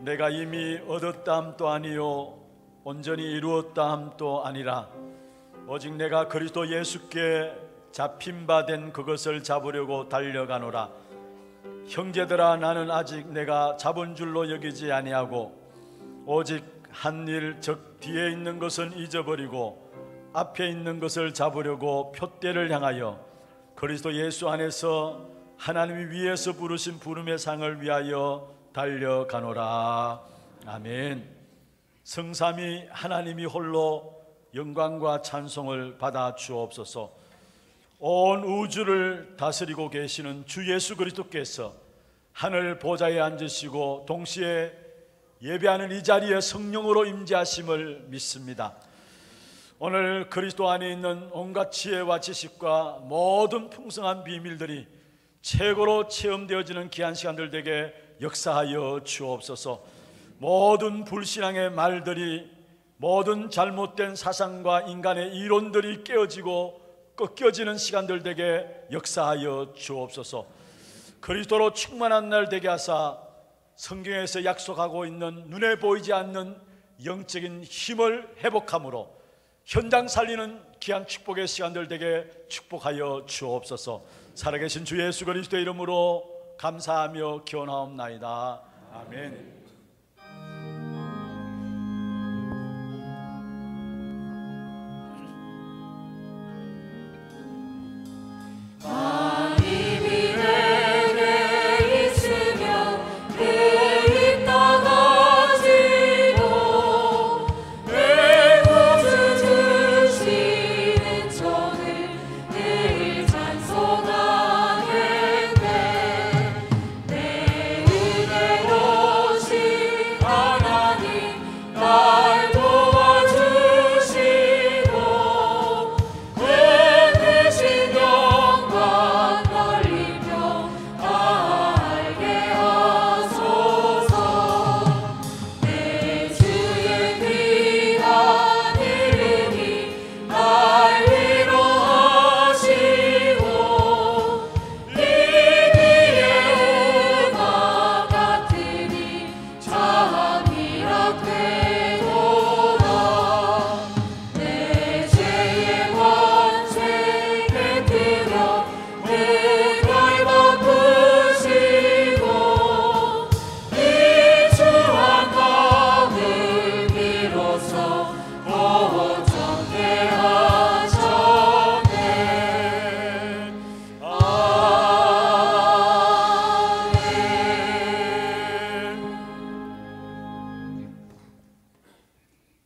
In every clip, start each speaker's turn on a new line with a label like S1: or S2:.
S1: 내가 이미 얻었다 함도 아니요 온전히 이루었다 함도 아니라 오직 내가 그리스도 예수께 잡힌 바 된 그것을 잡으려고 달려가노라. 형제들아, 나는 아직 내가 잡은 줄로 여기지 아니하고 오직 한 일, 즉 뒤에 있는 것은 잊어버리고 앞에 있는 것을 잡으려고 표대를 향하여 그리스도 예수 안에서 하나님이 위에서 부르신 부름의 상을 위하여 달려가노라. 아멘. 성삼위 하나님이 홀로 영광과 찬송을 받아 주옵소서. 온 우주를 다스리고 계시는 주 예수 그리스도께서 하늘 보좌에 앉으시고 동시에 예배하는 이 자리에 성령으로 임재하심을 믿습니다. 오늘 그리스도 안에 있는 온갖 지혜와 지식과 모든 풍성한 비밀들이 최고로 체험되어지는 귀한 시간들 되게 역사하여 주옵소서. 모든 불신앙의 말들이, 모든 잘못된 사상과 인간의 이론들이 깨어지고 꺾여지는 시간들 되게 역사하여 주옵소서. 그리스도로 충만한 날 되게 하사 성경에서 약속하고 있는 눈에 보이지 않는 영적인 힘을 회복함으로 현장 살리는 귀한 축복의 시간들 되게 축복하여 주옵소서. 살아계신 주 예수 그리스도의 이름으로 감사하며 기원하옵나이다. 아멘.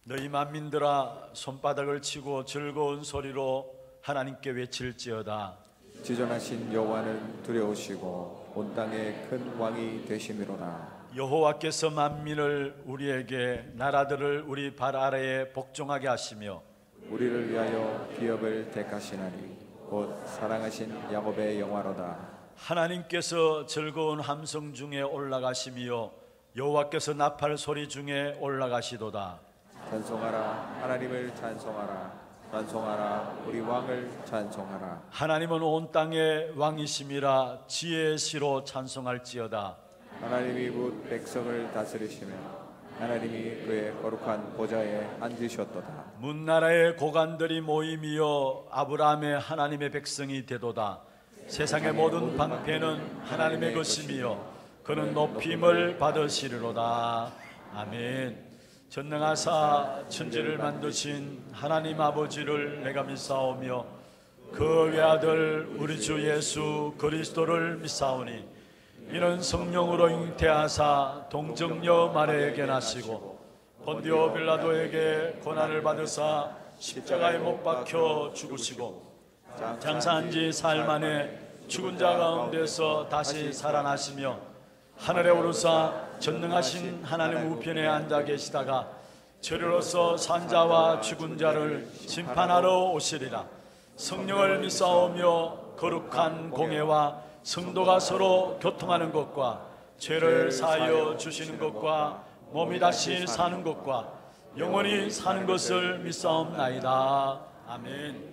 S1: 너희 만민들아, 손바닥을 치고 즐거운 소리로 하나님께 외칠지어다.
S2: 지존하신 여호와는 두려우시고 온 땅의 큰 왕이 되심이로라.
S1: 여호와께서 만민을 우리에게, 나라들을 우리 발 아래에 복종하게 하시며
S2: 우리를 위하여 기업을 택하시나니 곧 사랑하신 야곱의 영화로다.
S1: 하나님께서 즐거운 함성 중에 올라가시며 여호와께서 나팔 소리 중에 올라가시도다.
S2: 찬송하라, 하나님을 찬송하라. 찬송하라, 우리 왕을 찬송하라.
S1: 하나님은 온 땅의 왕이심이라 지혜의 시로 찬송할지어다.
S2: 하나님이 곧 백성을 다스리시며 하나님이 그의 거룩한 보좌에 앉으셨도다.
S1: 문나라의 고관들이 모임이여 아브라함의 하나님의 백성이 되도다. 세상의 모든 방패는 하나님의 것이며 그는 높임을 받으시리로다. 아멘. 전능하사 천지를 만드신 하나님 아버지를 내가 믿사오며 그 외아들 우리 주 예수 그리스도를 믿사오니 이는 성령으로 잉태하사 동정녀 마리아에게 나시고 본디오 빌라도에게 고난을 받으사 십자가에 못 박혀 죽으시고 장사한 지 사흘 만에 죽은 자 가운데서 다시 살아나시며 하늘에 오르사 전능하신 하나님 우편에 앉아 계시다가 저리로서 산자와 죽은 자를 심판하러 오시리라. 성령을 믿사오며 거룩한 공회와 성도가 서로 교통하는 것과 죄를 사하여 주시는 것과 몸이 다시 사는 것과 영원히 사는 것을 믿사옵나이다. 아멘.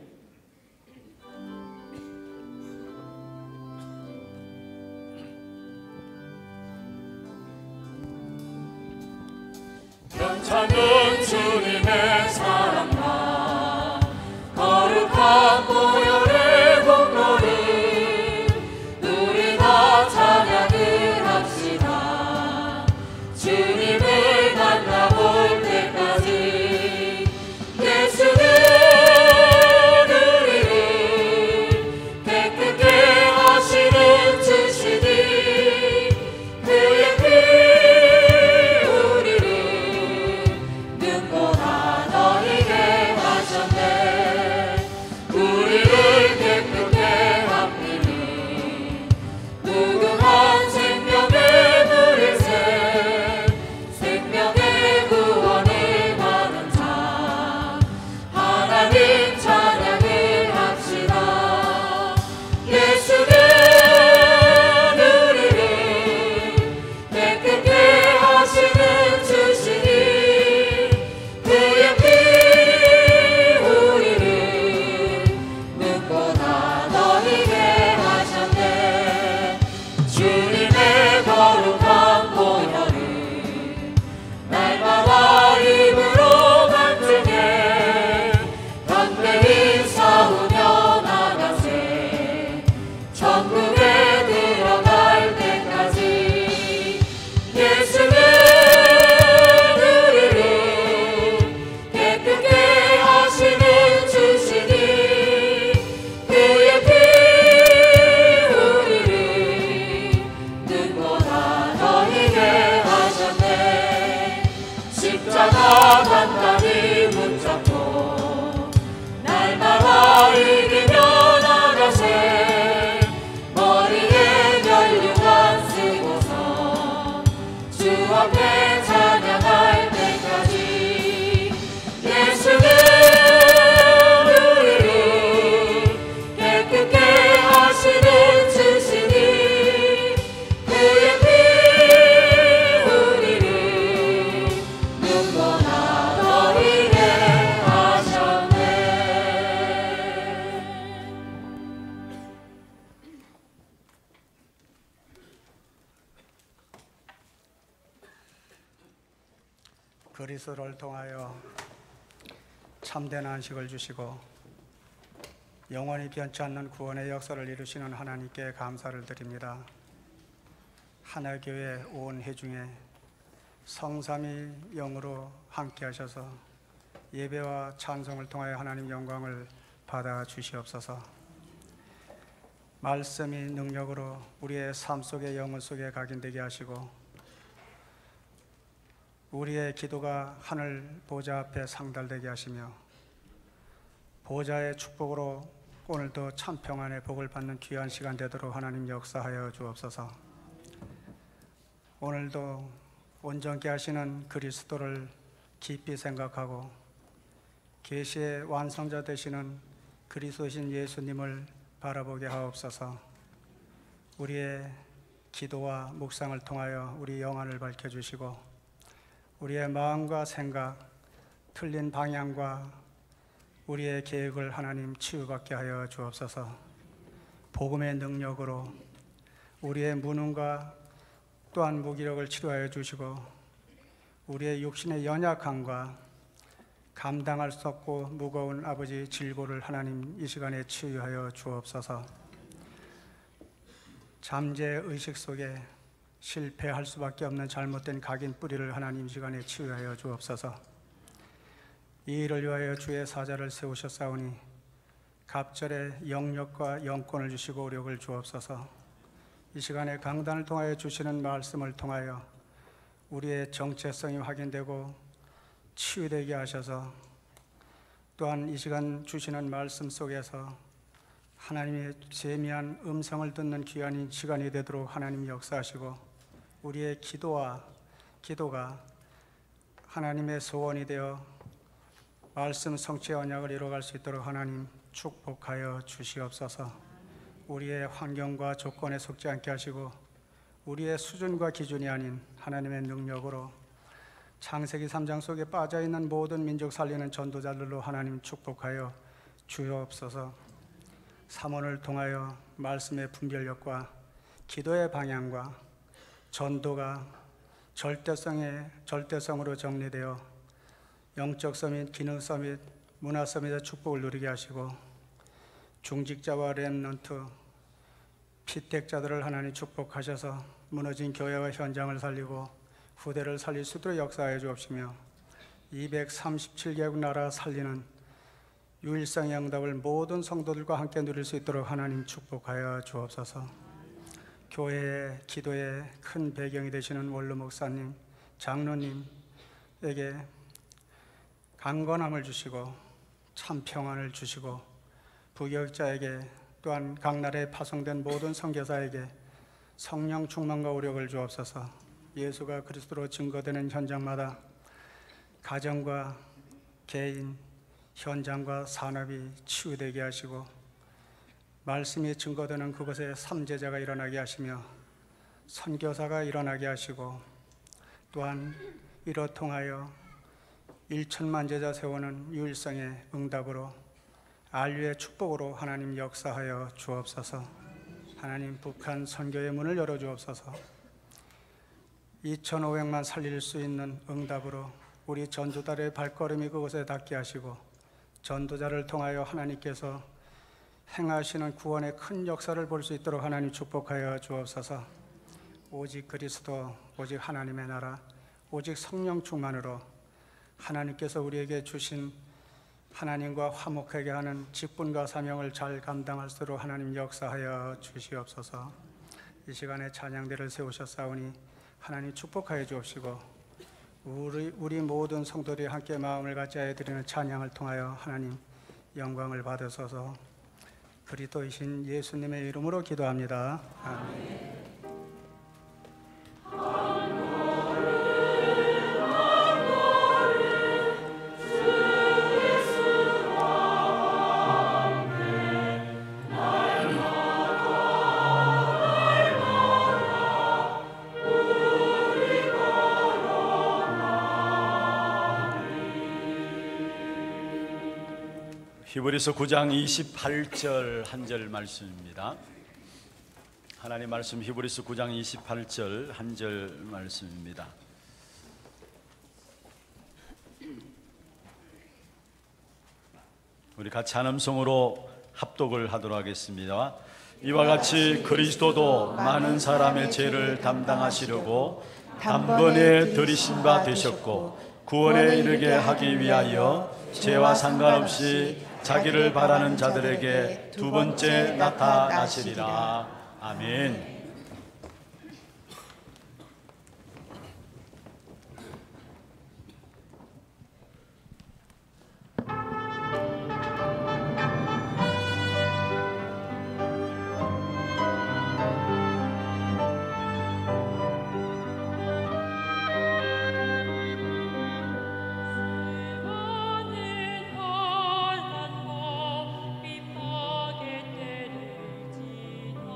S3: 찾는 주님의 사랑과 거룩한 보혈의 공로를 우리 다 찬양을 합시다. 주님을 만나볼 때까지 예수는 우리를 깨끗게 하시는 주시니 그의 피 우리를 눈보다 너희게 하셨네. 우리를 깨끗게 합니니 무궁한 생명의 물일새 생명의 구원을 받은 자 하나님 찬양을 합시다. 예수는 우리를 깨끗게 하시는 주시니 그의 피 우리를 눈보다 너희게 하셨네. 주님의 거룩한 보혈을 날마다 입으로 간증해 담대히 싸우며 나가세. 천국에 들어갈 때까지 예수는 우리를 깨끗게 하시는 주시니 그의 피 우리를 눈보다 너희게 하셨네. 십자가 단단히 붙잡고 날마다 이기며 나가세. 머리에 면류관 쓰고서 주 앞에 찬양할 때까지 예수는 우리를 깨끗게 하시는 주시니 그의 피 우리를 눈보다 너희게 하셨네.
S4: 그리스도를 통하여 참된 안식을 주시고 영원히 변치 않는 구원의 역사를 이루시는 하나님께 감사를 드립니다. 하나교회 온 회중에 성삼위 영으로 함께 하셔서 예배와 찬송을 통하여 하나님 영광을 받아 주시옵소서. 말씀이 능력으로 우리의 삶 속에 영혼 속에 각인되게 하시고 우리의 기도가 하늘 보좌 앞에 상달되게 하시며 보좌의 축복으로 오늘도 참 평안의 복을 받는 귀한 시간 되도록 하나님 역사하여 주옵소서. 오늘도 온전케 하시는 그리스도를 깊이 생각하고 계시의 완성자 되시는 그리스도신 예수님을 바라보게 하옵소서. 우리의 기도와 묵상을 통하여 우리 영안을 밝혀주시고 우리의 마음과 생각, 틀린 방향과 우리의 계획을 하나님 치유받게 하여 주옵소서. 복음의 능력으로 우리의 무능과 또한 무기력을 치료하여 주시고 우리의 육신의 연약함과 감당할 수 없고 무거운 아버지 질고를 하나님 이 시간에 치유하여 주옵소서. 잠재 의식 속에 실패할 수밖에 없는 잘못된 각인 뿌리를 하나님 이 시간에 치유하여 주옵소서. 이 일을 위하여 주의 사자를 세우셨사오니 갑절의 영력과 영권을 주시고 오력을 주옵소서. 이 시간에 강단을 통하여 주시는 말씀을 통하여 우리의 정체성이 확인되고 치유되게 하셔서 또한 이 시간 주시는 말씀 속에서 하나님의 세미한 음성을 듣는 귀한 시간이 되도록 하나님 역사하시고 우리의 기도가 하나님의 소원이 되어 말씀 성취의 언약을 이루어갈 수 있도록 하나님 축복하여 주시옵소서. 우리의 환경과 조건에 속지 않게 하시고 우리의 수준과 기준이 아닌 하나님의 능력으로 창세기 3장 속에 빠져있는 모든 민족 살리는 전도자들로 하나님 축복하여 주옵소서. 삼원을 통하여 말씀의 분별력과 기도의 방향과 전도가 절대성으로 정리되어 영적 서밋, 기능 서밋, 문화 서밋의 축복을 누리게 하시고 중직자와 렘넌트, 피택자들을 하나님 축복하셔서 무너진 교회와 현장을 살리고 후대를 살릴 수 있도록 역사하여 주옵시며 237개국 나라 살리는 유일성의 응답을 모든 성도들과 함께 누릴 수 있도록 하나님 축복하여 주옵소서. 교회의 기도의 큰 배경이 되시는 원로 목사님, 장로님에게 강건함을 주시고 참 평안을 주시고 부교육자에게 또한 각 나라에 파송된 모든 선교사에게 성령 충만과 오력을 주옵소서. 예수가 그리스도로 증거되는 현장마다 가정과 개인, 현장과 산업이 치유되게 하시고 말씀이 증거되는 그곳에 삼제자가 일어나게 하시며 선교사가 일어나게 하시고 또한 이로 통하여 1천만 제자 세우는 유일성의 응답으로 안류의 축복으로 하나님 역사하여 주옵소서. 하나님 북한 선교의 문을 열어주옵소서. 2,500만 살릴 수 있는 응답으로 우리 전도자의 발걸음이 그곳에 닿게 하시고 전도자를 통하여 하나님께서 행하시는 구원의 큰 역사를 볼 수 있도록 하나님 축복하여 주옵소서. 오직 그리스도, 오직 하나님의 나라, 오직 성령 충만으로 하나님께서 우리에게 주신 하나님과 화목하게 하는 직분과 사명을 잘 감당할 수 있도록 하나님 역사하여 주시옵소서. 이 시간에 찬양대를 세우셨사오니 하나님 축복하여 주옵시고 우리 모든 성도들이 함께 마음을 같이 하여 드리는 찬양을 통하여 하나님 영광을 받으소서. 그리스도이신 예수님의 이름으로 기도합니다. 아멘.
S1: 히브리서 9장 28절 한 절 말씀입니다. 하나님 말씀 히브리서 9장 28절 한 절 말씀입니다. 우리 같이 한음성으로 합독을 하도록 하겠습니다. 이와 같이 그리스도도 많은 사람의 죄를 담당하시려고 단번에 들이신 바 되셨고 구원에 이르게 하기 위하여 죄와 상관없이 자기를 바라는 자들에게 두 번째 나타나시리라. 아멘.
S3: 빗박의 때를 지나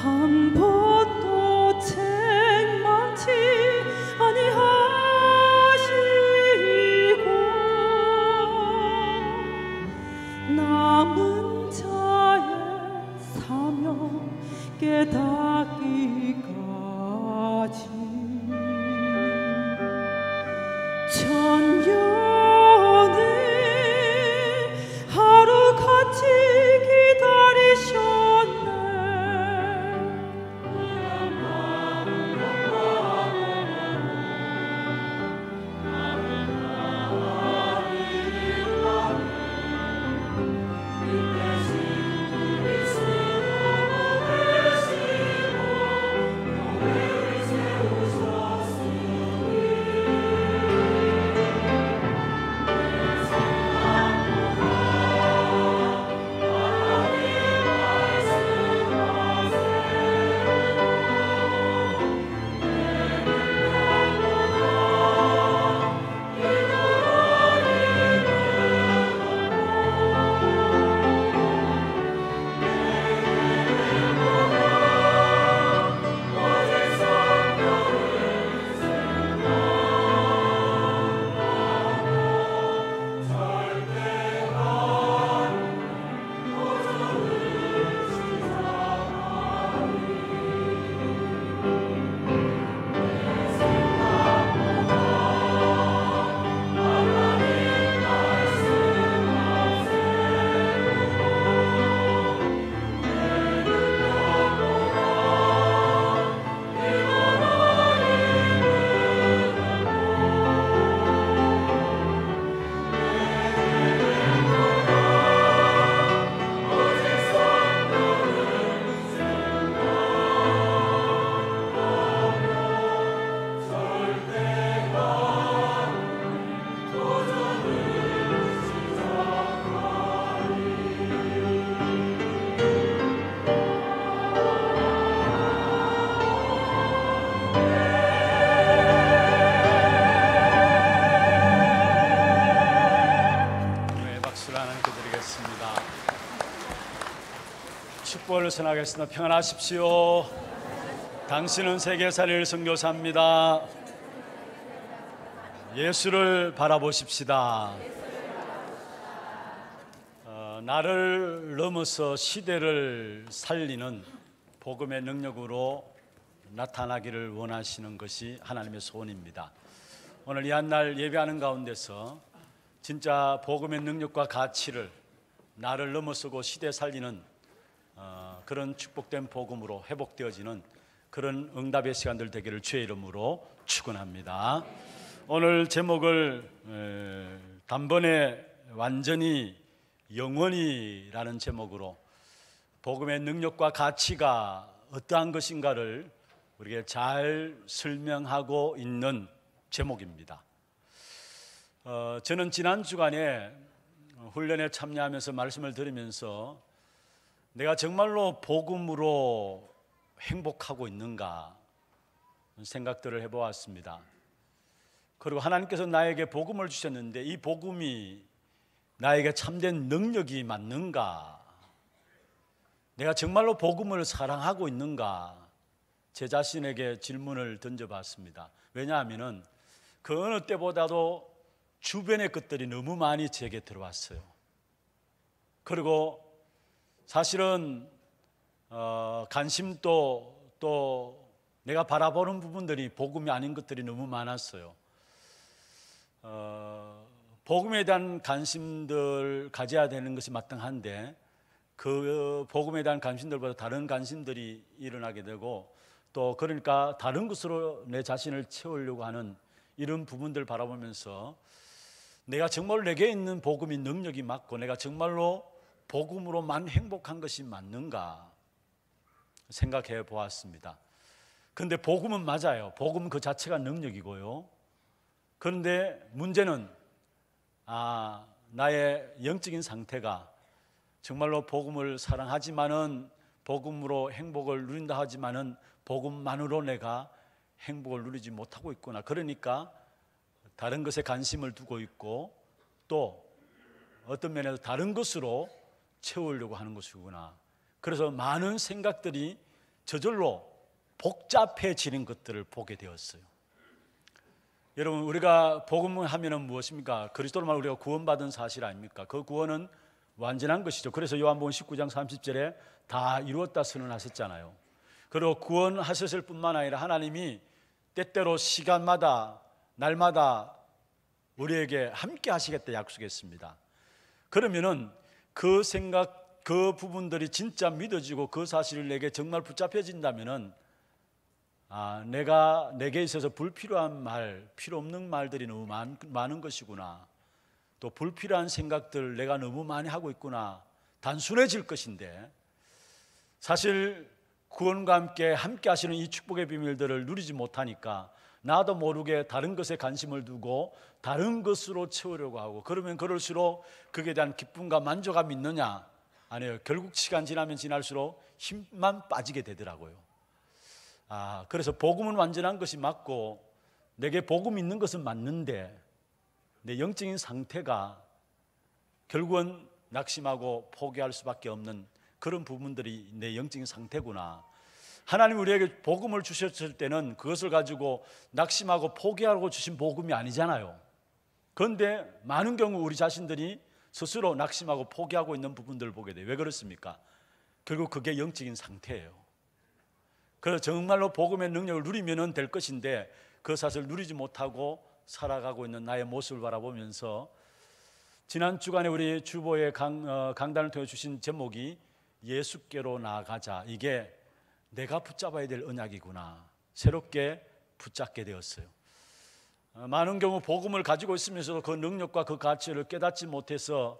S3: 한 번도 책망치 아니하시고 남은 자의 사명 깨닫기까지 천년을 하루같이 기다리셨네.
S1: 축복을 전하겠습니다. 평안하십시오. 당신은 세계살일 선교사입니다. 예수를 바라보십시다. 나를 넘어서 시대를 살리는 복음의 능력으로 나타나기를 원하시는 것이 하나님의 소원입니다. 오늘 이 한날 예배하는 가운데서 진짜 복음의 능력과 가치를 나를 넘어서고 시대 살리는 그런 축복된 복음으로 회복되어지는 그런 응답의 시간들 되기를 주의 이름으로 축원합니다. 오늘 제목을 단번에 완전히 영원히라는 제목으로 복음의 능력과 가치가 어떠한 것인가를 우리에게 잘 설명하고 있는 제목입니다. 저는 지난 주간에 훈련에 참여하면서 말씀을 들으면서 내가 정말로 복음으로 행복하고 있는가 생각들을 해보았습니다. 그리고 하나님께서 나에게 복음을 주셨는데 이 복음이 나에게 참된 능력이 맞는가? 내가 정말로 복음을 사랑하고 있는가? 제 자신에게 질문을 던져봤습니다. 왜냐하면 그 어느 때보다도 주변의 것들이 너무 많이 제게 들어왔어요. 그리고 사실은 관심도 또 내가 바라보는 부분들이 복음이 아닌 것들이 너무 많았어요. 복음에 대한 관심들 가져야 되는 것이 마땅한데 그 복음에 대한 관심들보다 다른 관심들이 일어나게 되고 또 그러니까 다른 것으로 내 자신을 채우려고 하는 이런 부분들을 바라보면서 내가 정말로 내게 있는 복음이 능력이 맞고 내가 정말로 복음으로만 행복한 것이 맞는가 생각해 보았습니다. 그런데 복음은 맞아요. 복음 그 자체가 능력이고요. 그런데 문제는 나의 영적인 상태가 정말로 복음을 사랑하지만은 복음으로 행복을 누린다 하지만은 복음만으로 내가 행복을 누리지 못하고 있구나. 그러니까 다른 것에 관심을 두고 있고 또 어떤 면에서 다른 것으로 채우려고 하는 것이구나. 그래서 많은 생각들이 저절로 복잡해지는 것들을 보게 되었어요. 여러분, 우리가 복음을 하면은 무엇입니까? 그리스도로 말 우리가 구원받은 사실 아닙니까? 그 구원은 완전한 것이죠. 그래서 요한복음 19장 30절에 다 이루었다 선언하셨잖아요. 그리고 구원하셨을 뿐만 아니라 하나님이 때때로 시간마다 날마다 우리에게 함께 하시겠다 약속했습니다. 그러면은 그 생각, 그 부분들이 진짜 믿어지고 그 사실을 내게 정말 붙잡혀진다면은 내게 있어서 불필요한 말, 필요 없는 말들이 너무 많은 것이구나. 또 불필요한 생각들 내가 너무 많이 하고 있구나. 단순해질 것인데, 사실 구원과 함께 하시는 이 축복의 비밀들을 누리지 못하니까 나도 모르게 다른 것에 관심을 두고 다른 것으로 채우려고 하고, 그러면 그럴수록 그에 대한 기쁨과 만족감이 있느냐? 아니에요. 결국 시간 지나면 지날수록 힘만 빠지게 되더라고요. 그래서 복음은 완전한 것이 맞고 내게 복음 있는 것은 맞는데 내 영적인 상태가 결국은 낙심하고 포기할 수밖에 없는 그런 부분들이 내 영적인 상태구나. 하나님 우리에게 복음을 주셨을 때는 그것을 가지고 낙심하고 포기하고 주신 복음이 아니잖아요. 그런데 많은 경우 우리 자신들이 스스로 낙심하고 포기하고 있는 부분들을 보게 돼요. 왜 그렇습니까? 결국 그게 영적인 상태예요. 그래서 정말로 복음의 능력을 누리면 될 것인데 그 사실을 누리지 못하고 살아가고 있는 나의 모습을 바라보면서, 지난 주간에 우리 주보의 강단을 통해 주신 제목이 예수께로 나아가자, 이게 내가 붙잡아야 될 언약이구나 새롭게 붙잡게 되었어요. 많은 경우 복음을 가지고 있으면서도 그 능력과 그 가치를 깨닫지 못해서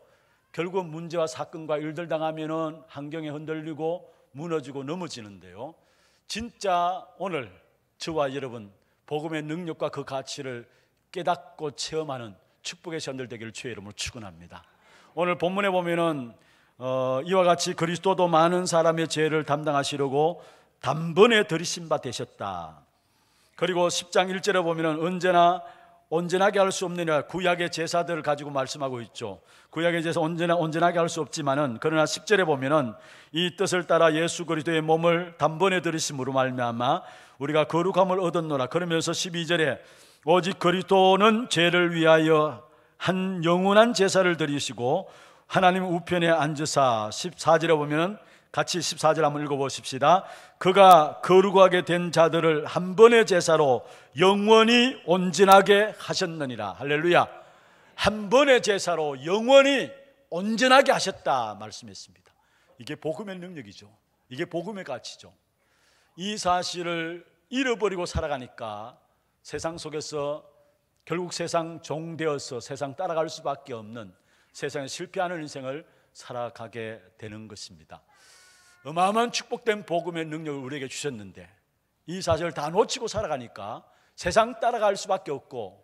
S1: 결국 문제와 사건과 일들 당하면은 환경에 흔들리고 무너지고 넘어지는데요, 진짜 오늘 저와 여러분 복음의 능력과 그 가치를 깨닫고 체험하는 축복의 시간들 되기를 주의 이름으로 축원합니다. 오늘 본문에 보면은 이와 같이 그리스도도 많은 사람의 죄를 담당하시려고 단번에 들이신 바 되셨다. 그리고 10장 1절에 보면은 언제나 온전하게 할 수 없느냐, 구약의 제사들을 가지고 말씀하고 있죠. 구약의 제사 온전하게 할 수 없지만은, 그러나 10절에 보면은 이 뜻을 따라 예수 그리스도의 몸을 단번에 들이심으로 말미암아 우리가 거룩함을 얻었노라. 그러면서 12절에 오직 그리스도는 죄를 위하여 한 영원한 제사를 드리시고 하나님 우편에 앉으사, 14절에 보면은 같이 14절 한번 읽어보십시다. 그가 거룩하게 된 자들을 한 번의 제사로 영원히 온전하게 하셨느니라. 할렐루야. 한 번의 제사로 영원히 온전하게 하셨다 말씀했습니다. 이게 복음의 능력이죠. 이게 복음의 가치죠. 이 사실을 잃어버리고 살아가니까 세상 속에서 결국 세상 종되어서 세상 따라갈 수밖에 없는, 세상에 실패하는 인생을 살아가게 되는 것입니다. 어마어마한 축복된 복음의 능력을 우리에게 주셨는데 이 사실을 다 놓치고 살아가니까 세상 따라갈 수밖에 없고,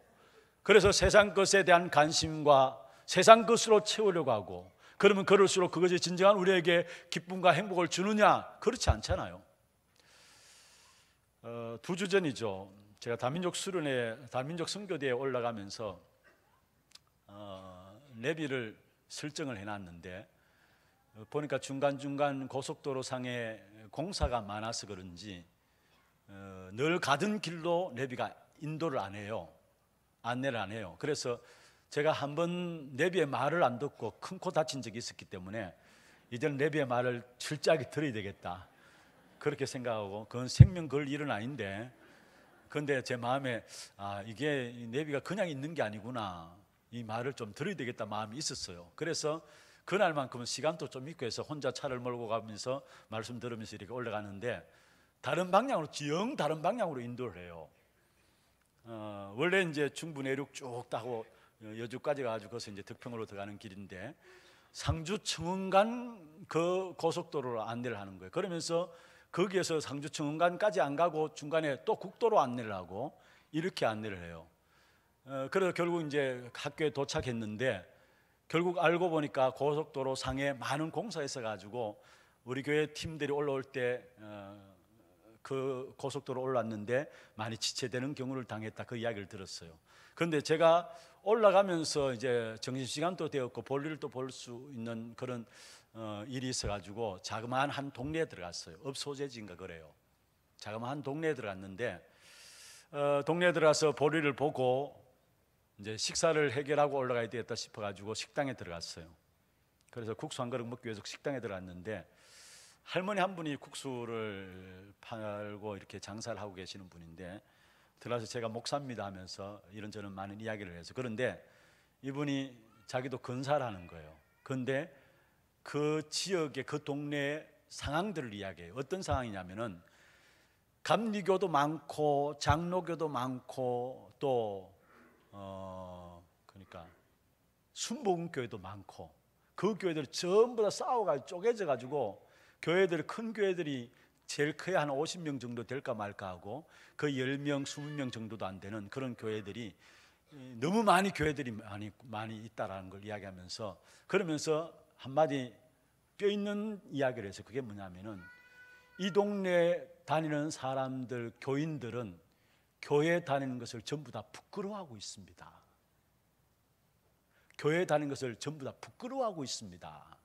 S1: 그래서 세상 것에 대한 관심과 세상 것으로 채우려고 하고, 그러면 그럴수록 그것이 진정한 우리에게 기쁨과 행복을 주느냐? 그렇지 않잖아요. 2주 전이죠. 제가 다민족 수련회, 다민족 선교대에 올라가면서 내비를 설정을 해놨는데 보니까 중간중간 고속도로 상에 공사가 많아서 그런지 늘 가던 길로 내비가 인도를 안 해요. 안내를 안 해요. 그래서 제가 한번 내비의 말을 안 듣고 큰 코 다친 적이 있었기 때문에 이제는 내비의 말을 철저하게 들어야 되겠다, 그렇게 생각하고, 그건 생명 걸 일은 아닌데, 그런데 제 마음에 이게 내비가 그냥 있는 게 아니구나, 이 말을 좀 들어야 되겠다 마음이 있었어요. 그래서 그날만큼은 시간도 좀 있고 해서 혼자 차를 몰고 가면서 말씀 들으면서 이렇게 올라가는데 다른 방향으로, 영 다른 방향으로 인도를 해요. 원래 이제 중부 내륙 쭉 타고 여주까지 가가지고 거기서 이제 덕평으로 들어가는 길인데 상주 청운간 그 고속도로를 안내를 하는 거예요. 그러면서 거기에서 상주 청운간까지 안 가고 중간에 또 국도로 안내를 하고 이렇게 안내를 해요. 그래서 결국 이제 학교에 도착했는데 결국 알고 보니까 고속도로 상에 많은 공사가 있어가지고 우리 교회 팀들이 올라올 때 그 고속도로 올랐는데 많이 지체되는 경우를 당했다, 그 이야기를 들었어요. 그런데 제가 올라가면서 이제 점심시간도 되었고 볼일을 또 볼 수 있는 그런 일이 있어가지고 자그마한 한 동네에 들어갔어요. 읍소재지인가 그래요. 자그마한 동네에 들어갔는데 동네에 들어가서 볼일을 보고 이제 식사를 해결하고 올라가야 되겠다 싶어가지고 식당에 들어갔어요. 그래서 국수 한 그릇 먹기 위해서 식당에 들어갔는데 할머니 한 분이 국수를 팔고 이렇게 장사를 하고 계시는 분인데 들어가서 제가 목사입니다 하면서 이런저런 많은 이야기를 해서, 그런데 이분이 자기도 근사를 하는 거예요. 그런데 그 지역의 그 동네의 상황들을 이야기해요. 어떤 상황이냐면은 감리교도 많고 장로교도 많고 또 그러니까 순복음교회도 많고 그 교회들이 전부 다 싸워가지고 쪼개져가지고 교회들이, 큰 교회들이 제일 커야 한 50명 정도 될까 말까 하고 그 10명, 20명 정도도 안 되는 그런 교회들이 너무 많이 교회들이 많이 있다라는 걸 이야기하면서, 그러면서 한마디 뼈있는 이야기를 해서, 그게 뭐냐면은 이 동네에 다니는 사람들, 교인들은 교회 다니는 것을 전부 다 부끄러워하고 있습니다. 교회 다니는 것을 전부 다 부끄러워하고 있습니다.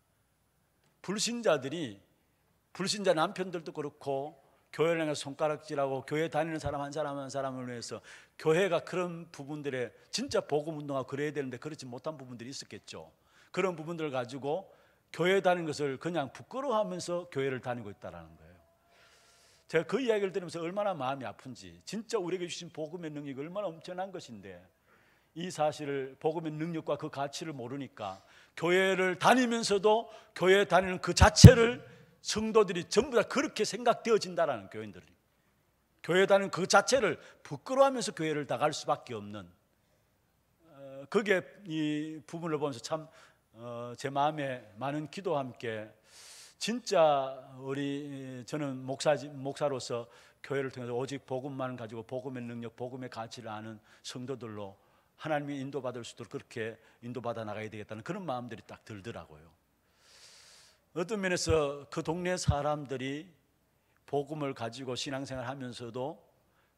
S1: 불신자 남편들도 그렇고 교회를 향해서 손가락질하고 교회 다니는 사람 한 사람 한 사람을 위해서 교회가 그런 부분들에 진짜 복음 운동하고 그래야 되는데 그렇지 못한 부분들이 있었겠죠. 그런 부분들을 가지고 교회 다니는 것을 그냥 부끄러워하면서 교회를 다니고 있다는 거예요. 제가 그 이야기를 들으면서 얼마나 마음이 아픈지, 진짜 우리에게 주신 복음의 능력이 얼마나 엄청난 것인데 이 사실을, 복음의 능력과 그 가치를 모르니까 교회를 다니면서도 교회 다니는 그 자체를 성도들이 전부 다 그렇게 생각되어진다라는, 교인들이 교회 다니는 그 자체를 부끄러워하면서 교회를 나갈 수밖에 없는, 그게 이 부분을 보면서 참 제 마음에 많은 기도와 함께 진짜 저는 목사로서 교회를 통해서 오직 복음만 가지고 복음의 능력, 복음의 가치를 아는 성도들로 하나님이 인도받을 수 있도록 그렇게 인도받아 나가야 되겠다는 그런 마음들이 딱 들더라고요. 어떤 면에서 그 동네 사람들이 복음을 가지고 신앙생활 하면서도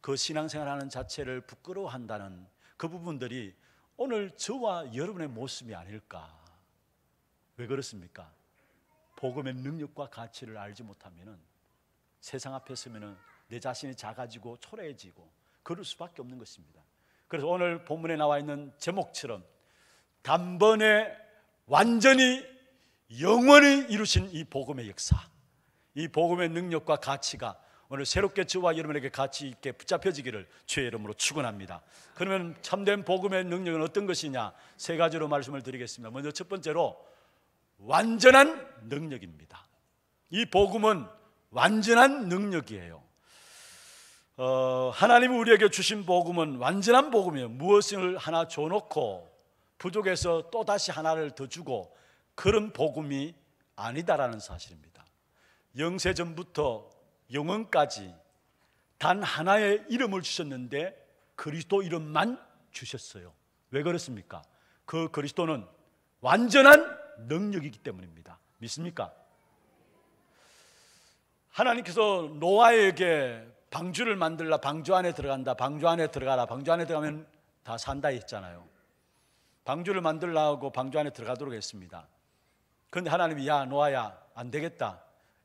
S1: 그 신앙생활 하는 자체를 부끄러워한다는 그 부분들이 오늘 저와 여러분의 모습이 아닐까. 왜 그렇습니까? 복음의 능력과 가치를 알지 못하면은 세상 앞에 서면은 내 자신이 작아지고 초라해지고 그럴 수밖에 없는 것입니다. 그래서 오늘 본문에 나와 있는 제목처럼 단번에 완전히 영원히 이루신 이 복음의 역사, 이 복음의 능력과 가치가 오늘 새롭게 저와 여러분에게 가치 있게 붙잡혀지기를 주의 이름으로 축원합니다. 그러면 참된 복음의 능력은 어떤 것이냐? 세 가지로 말씀을 드리겠습니다. 먼저 첫 번째로 완전한 능력입니다. 이 복음은 완전한 능력이에요. 하나님이 우리에게 주신 복음은 완전한 복음이에요. 무엇을 하나 줘놓고 부족해서 또 다시 하나를 더 주고 그런 복음이 아니다라는 사실입니다. 영세전부터 영원까지 단 하나의 이름을 주셨는데 그리스도 이름만 주셨어요. 왜 그렇습니까? 그 그리스도는 완전한 능력이기 때문입니다. 믿습니까? 하나님께서 노아에게 방주를 만들라, 방주 안에 들어간다, 방주 안에 들어가라, 방주 안에 들어가면 다 산다 했잖아요. 방주를 만들라고 방주 안에 들어가도록 했습니다. 그런데 하나님이 야 노아야 안 되겠다,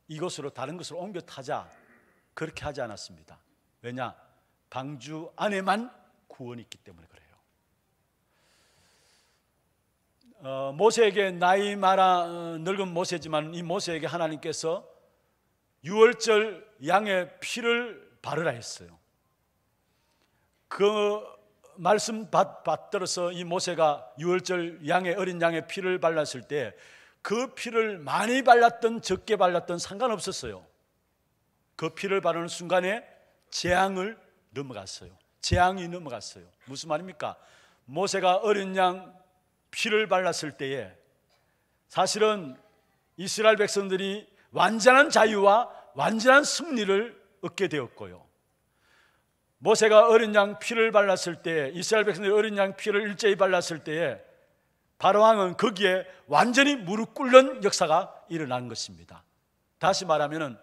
S1: 이곳으로 다른 곳으로 옮겨 타자, 그렇게 하지 않았습니다. 왜냐? 방주 안에만 구원이 있기 때문에 그래요. 모세에게 나이 많아 늙은 모세지만 이 모세에게 하나님께서 유월절 양의 피를 바르라 했어요. 그 말씀 받들어서 이 모세가 유월절 어린 양의 피를 발랐을 때 그 피를 많이 발랐던 적게 발랐던 상관없었어요. 그 피를 바르는 순간에 재앙을 넘어갔어요. 재앙이 넘어갔어요. 무슨 말입니까? 모세가 어린 양 피를 발랐을 때에 사실은 이스라엘 백성들이 완전한 자유와 완전한 승리를 얻게 되었고요, 모세가 어린 양 피를 발랐을 때, 이스라엘 백성들이 어린 양 피를 일제히 발랐을 때에 바로왕은 거기에 완전히 무릎 꿇는 역사가 일어난 것입니다. 다시 말하면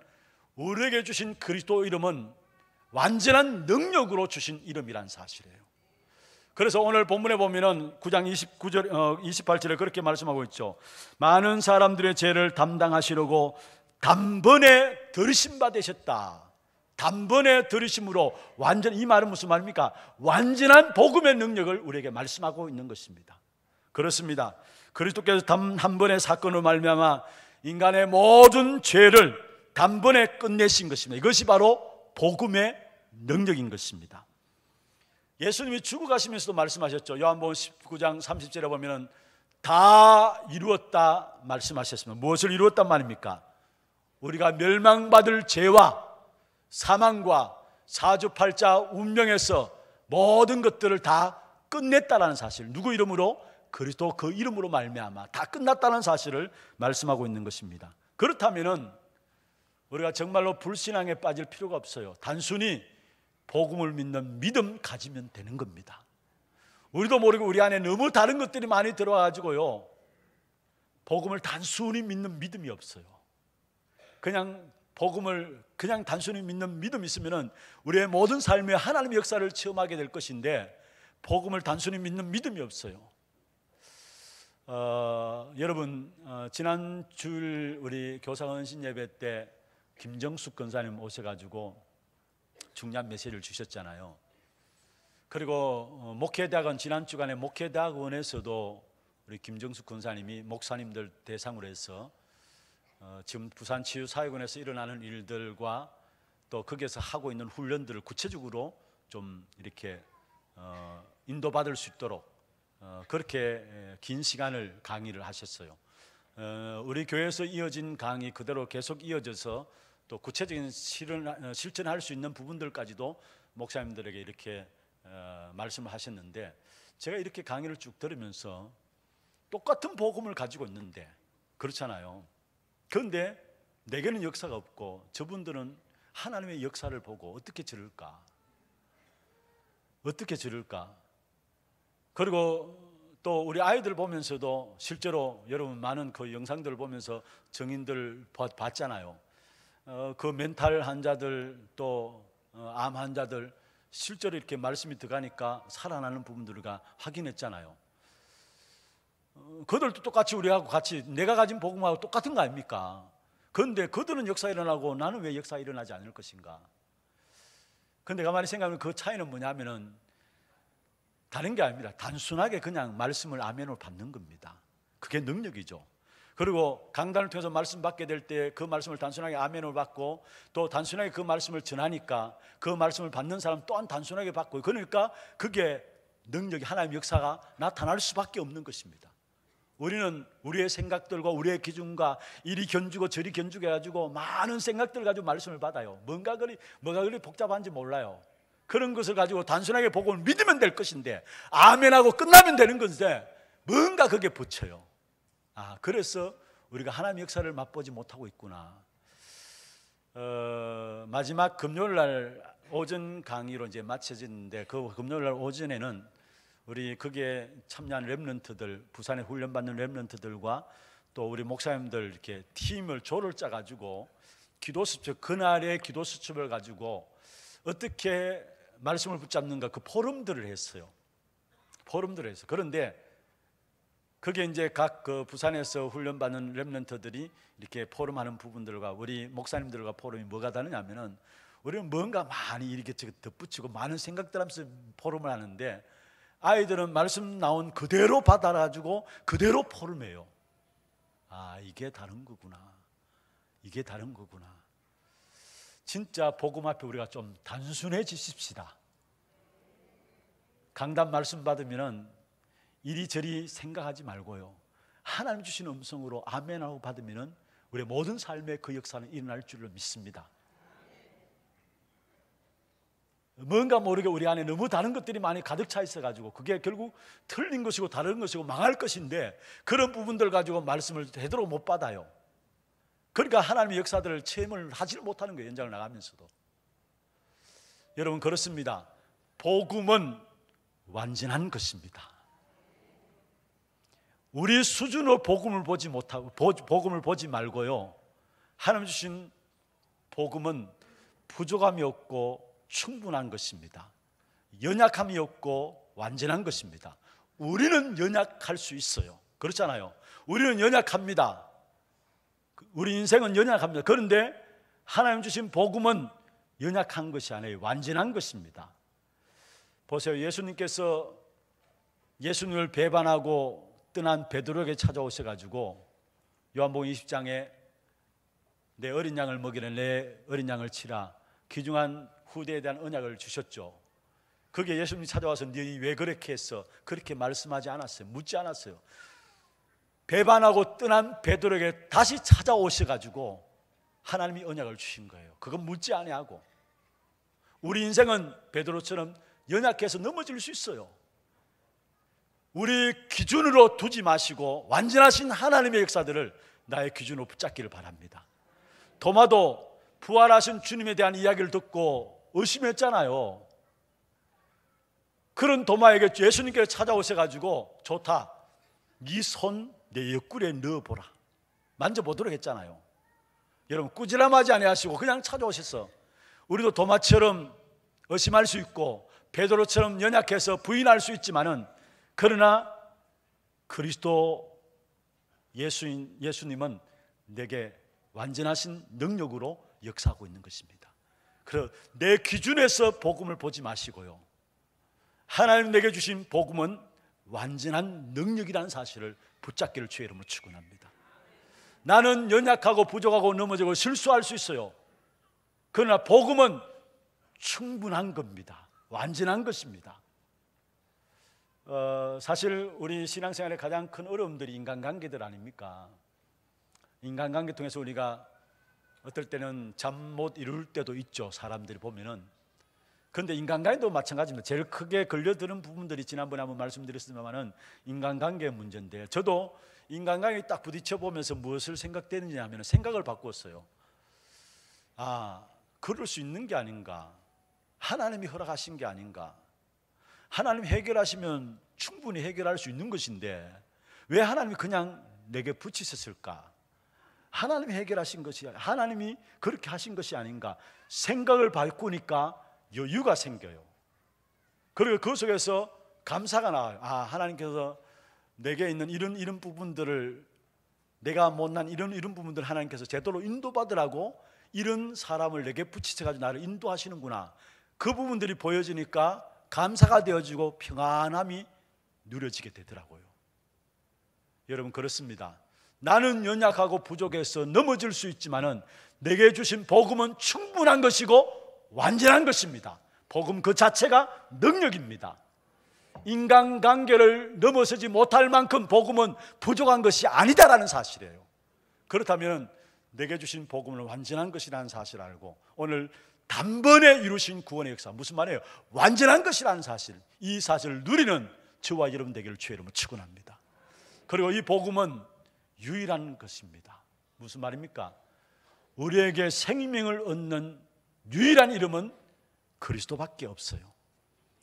S1: 우리에게 주신 그리스도 이름은 완전한 능력으로 주신 이름이란 사실이에요. 그래서 오늘 본문에 보면은 9장 28절에 그렇게 말씀하고 있죠. 많은 사람들의 죄를 담당하시려고 단번에 들으심 받으셨다. 단번에 들으심으로 이 말은 무슨 말입니까? 완전한 복음의 능력을 우리에게 말씀하고 있는 것입니다. 그렇습니다. 그리스도께서 한 번의 사건으로 말미암아 인간의 모든 죄를 단번에 끝내신 것입니다. 이것이 바로 복음의 능력인 것입니다. 예수님이 죽어가시면서도 말씀하셨죠. 요한복음 19장 30절에 보면 다 이루었다 말씀하셨습니다. 무엇을 이루었단 말입니까? 우리가 멸망받을 죄와 사망과 사주팔자 운명에서 모든 것들을 다 끝냈다라는 사실, 누구 이름으로? 그리스도 그 이름으로 말미암아 다 끝났다는 사실을 말씀하고 있는 것입니다. 그렇다면 우리가 정말로 불신앙에 빠질 필요가 없어요. 단순히 복음을 믿는 믿음 가지면 되는 겁니다. 우리도 모르고 우리 안에 너무 다른 것들이 많이 들어와가지고요, 복음을 단순히 믿는 믿음이 없어요. 그냥 복음을 그냥 단순히 믿는 믿음이 있으면 우리의 모든 삶에 하나님의 역사를 체험하게 될 것인데, 복음을 단순히 믿는 믿음이 없어요. 여러분, 지난 주일 우리 교사 헌신 예배 때 김정숙 권사님 오셔가지고 중요한 메시지를 주셨잖아요. 그리고 목회대학원, 지난 주간에 목회대학원에서도 우리 김정숙 권사님이 목사님들 대상으로 해서 지금 부산치유사역원에서 일어나는 일들과 또 거기에서 하고 있는 훈련들을 구체적으로 좀 이렇게 인도받을 수 있도록 그렇게 긴 시간을 강의를 하셨어요. 우리 교회에서 이어진 강의 그대로 계속 이어져서 또 구체적인 실천할 수 있는 부분들까지도 목사님들에게 이렇게 말씀을 하셨는데, 제가 이렇게 강의를 쭉 들으면서 똑같은 복음을 가지고 있는데, 그렇잖아요. 그런데 내게는 역사가 없고 저분들은 하나님의 역사를 보고 어떻게 저럴까? 어떻게 저럴까? 그리고 또 우리 아이들 보면서도 실제로 여러분 많은 그 영상들을 보면서 증인들 봤잖아요. 그 멘탈 환자들 또 암 환자들 실제로 이렇게 말씀이 들어가니까 살아나는 부분들을 확인했잖아요. 그들도 똑같이 우리하고 같이 내가 가진 복음하고 똑같은 거 아닙니까? 그런데 그들은 역사 일어나고 나는 왜 역사 일어나지 않을 것인가? 그런데 가만히 생각하면 그 차이는 뭐냐면은 다른 게 아닙니다. 단순하게 그냥 말씀을 아멘으로 받는 겁니다. 그게 능력이죠. 그리고 강단을 통해서 말씀 받게 될 때 그 말씀을 단순하게 아멘으로 받고 또 단순하게 그 말씀을 전하니까 그 말씀을 받는 사람 또한 단순하게 받고, 그러니까 그게 능력이, 하나님의 역사가 나타날 수밖에 없는 것입니다. 우리는 우리의 생각들과 우리의 기준과 이리 견주고 저리 견주게 해가지고 많은 생각들을 가지고 말씀을 받아요. 뭐가 그리 복잡한지 몰라요. 그런 것을 가지고 단순하게 복음을 믿으면 될 것인데 아멘하고 끝나면 되는 건데 뭔가 그게 붙여요. 그래서 우리가 하나님의 역사를 맛보지 못하고 있구나. 마지막 금요일 날 오전 강의로 이제 마쳐졌는데, 그 금요일 날 오전에는 우리 거기에 참여한 렘넌트들, 부산에 훈련받는 렘넌트들과 또 우리 목사님들 이렇게 조를 짜가지고 기도 수첩, 그날의 기도 수첩을 가지고 어떻게 말씀을 붙잡는가 그 포럼들을 했어요. 그런데 그게 이제 각 그 부산에서 훈련받는 렘넌트들이 이렇게 포럼하는 부분들과 우리 목사님들과 포럼이 뭐가 다르냐면은, 우리는 뭔가 많이 이렇게 덧붙이고 많은 생각들 하면서 포럼을 하는데, 아이들은 말씀 나온 그대로 받아가지고 그대로 포럼해요. 이게 다른 거구나. 이게 다른 거구나. 진짜 복음 앞에 우리가 좀 단순해지십시다. 강단 말씀 받으면은 이리저리 생각하지 말고요, 하나님 주신 음성으로 아멘하고 받으면은 우리의 모든 삶의 그 역사는 일어날 줄로 믿습니다. 뭔가 모르게 우리 안에 너무 다른 것들이 많이 가득 차 있어가지고 그게 결국 틀린 것이고 다른 것이고 망할 것인데, 그런 부분들 가지고 말씀을 되도록 못 받아요. 그러니까 하나님의 역사들을 체험을 하지 못하는 거예요, 현장을 나가면서도. 여러분, 그렇습니다. 복음은 완전한 것입니다. 우리 수준으로 복음을 보지 못하고 복음을 보지 말고요, 하나님 주신 복음은 부족함이 없고 충분한 것입니다. 연약함이 없고 완전한 것입니다. 우리는 연약할 수 있어요. 그렇잖아요. 우리는 연약합니다. 우리 인생은 연약합니다. 그런데 하나님 주신 복음은 연약한 것이 아니에요. 완전한 것입니다. 보세요. 예수님께서 예수님을 배반하고 떠난 베드로에게 찾아오셔가지고 요한복음 20장에 내 어린 양을 먹이는 내 어린 양을 치라, 귀중한 후대에 대한 언약을 주셨죠. 그게 예수님이 찾아와서 너희 왜 그렇게 했어? 그렇게 말씀하지 않았어요. 묻지 않았어요. 배반하고 떠난 베드로에게 다시 찾아오셔가지고 하나님이 언약을 주신 거예요. 그건 묻지 아니하고. 우리 인생은 베드로처럼 연약해서 넘어질 수 있어요. 우리 기준으로 두지 마시고 완전하신 하나님의 역사들을 나의 기준으로 붙잡기를 바랍니다. 도마도 부활하신 주님에 대한 이야기를 듣고 의심했잖아요. 그런 도마에게 예수님께서 찾아오셔가지고 좋다, 네 손 내 옆구리에 넣어보라, 만져보도록 했잖아요. 여러분 꾸지람하지 아니하시고 그냥 찾아오셨어. 우리도 도마처럼 의심할 수 있고 베드로처럼 연약해서 부인할 수 있지만은, 그러나 그리스도 예수님은 내게 완전하신 능력으로 역사하고 있는 것입니다. 그래서 내 기준에서 복음을 보지 마시고요, 하나님 내게 주신 복음은 완전한 능력이라는 사실을 붙잡기를 주의 이름으로 축원합니다. 나는 연약하고 부족하고 넘어지고 실수할 수 있어요. 그러나 복음은 충분한 겁니다. 완전한 것입니다. 사실 우리 신앙생활의 가장 큰 어려움들이 인간관계들 아닙니까? 인간관계 통해서 우리가 어떨 때는 잠 못 이룰 때도 있죠. 사람들이 보면은. 그런데 인간관계도 마찬가지입니다. 제일 크게 걸려드는 부분들이 지난번에 한번 말씀드렸습니다만은 인간관계의 문제인데, 저도 인간관계에 딱 부딪혀 보면서 무엇을 생각되는지 하면 생각을 바꿨어요. 아, 그럴 수 있는 게 아닌가, 하나님이 허락하신 게 아닌가, 하나님이 해결하시면 충분히 해결할 수 있는 것인데 왜 하나님이 그냥 내게 붙이셨을까? 하나님이 해결하신 것이, 하나님이 그렇게 하신 것이 아닌가 생각을 바꾸니까 여유가 생겨요. 그리고 그 속에서 감사가 나와요. 아, 하나님께서 내게 있는 이런 부분들을, 내가 못난 이런 부분들을 하나님께서 제대로 인도받으라고 이런 사람을 내게 붙이셔가지고 나를 인도하시는구나. 그 부분들이 보여지니까 감사가 되어지고 평안함이 누려지게 되더라고요. 여러분 그렇습니다. 나는 연약하고 부족해서 넘어질 수 있지만은 내게 주신 복음은 충분한 것이고 완전한 것입니다. 복음 그 자체가 능력입니다. 인간관계를 넘어서지 못할 만큼 복음은 부족한 것이 아니다라는 사실이에요. 그렇다면 내게 주신 복음은 완전한 것이라는 사실을 알고 오늘 단번에 이루신 구원의 역사, 무슨 말이에요? 완전한 것이라는 사실, 이 사실을 누리는 저와 여러분 되기를 주의 이름으로 축원합니다. 그리고 이 복음은 유일한 것입니다. 무슨 말입니까? 우리에게 생명을 얻는 유일한 이름은 그리스도밖에 없어요.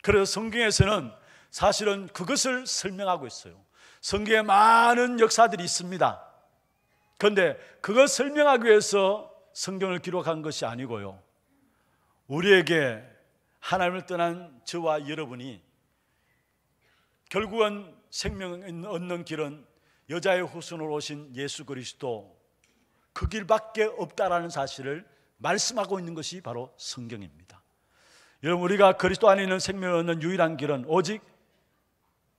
S1: 그래서 성경에서는 사실은 그것을 설명하고 있어요. 성경에 많은 역사들이 있습니다. 그런데 그걸 설명하기 위해서 성경을 기록한 것이 아니고요, 우리에게 하나님을 떠난 저와 여러분이 결국은 생명을 얻는 길은 여자의 후손으로 오신 예수 그리스도, 그 길밖에 없다라는 사실을 말씀하고 있는 것이 바로 성경입니다. 여러분 우리가 그리스도 안에 있는 생명을 얻는 유일한 길은 오직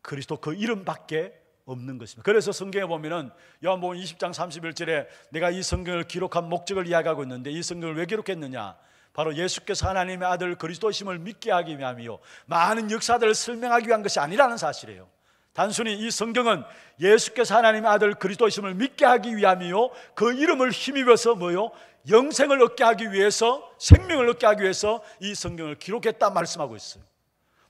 S1: 그리스도 그 이름밖에 없는 것입니다. 그래서 성경에 보면은 요한복음 20장 31절에 내가 이 성경을 기록한 목적을 이야기하고 있는데, 이 성경을 왜 기록했느냐? 바로 예수께서 하나님의 아들 그리스도심을 믿게 하기 위함이요, 많은 역사들을 설명하기 위한 것이 아니라는 사실이에요. 단순히 이 성경은 예수께서 하나님의 아들 그리스도심을 믿게 하기 위함이요, 그 이름을 힘입어서 뭐요? 영생을 얻게 하기 위해서, 생명을 얻게 하기 위해서 이 성경을 기록했다 말씀하고 있어요.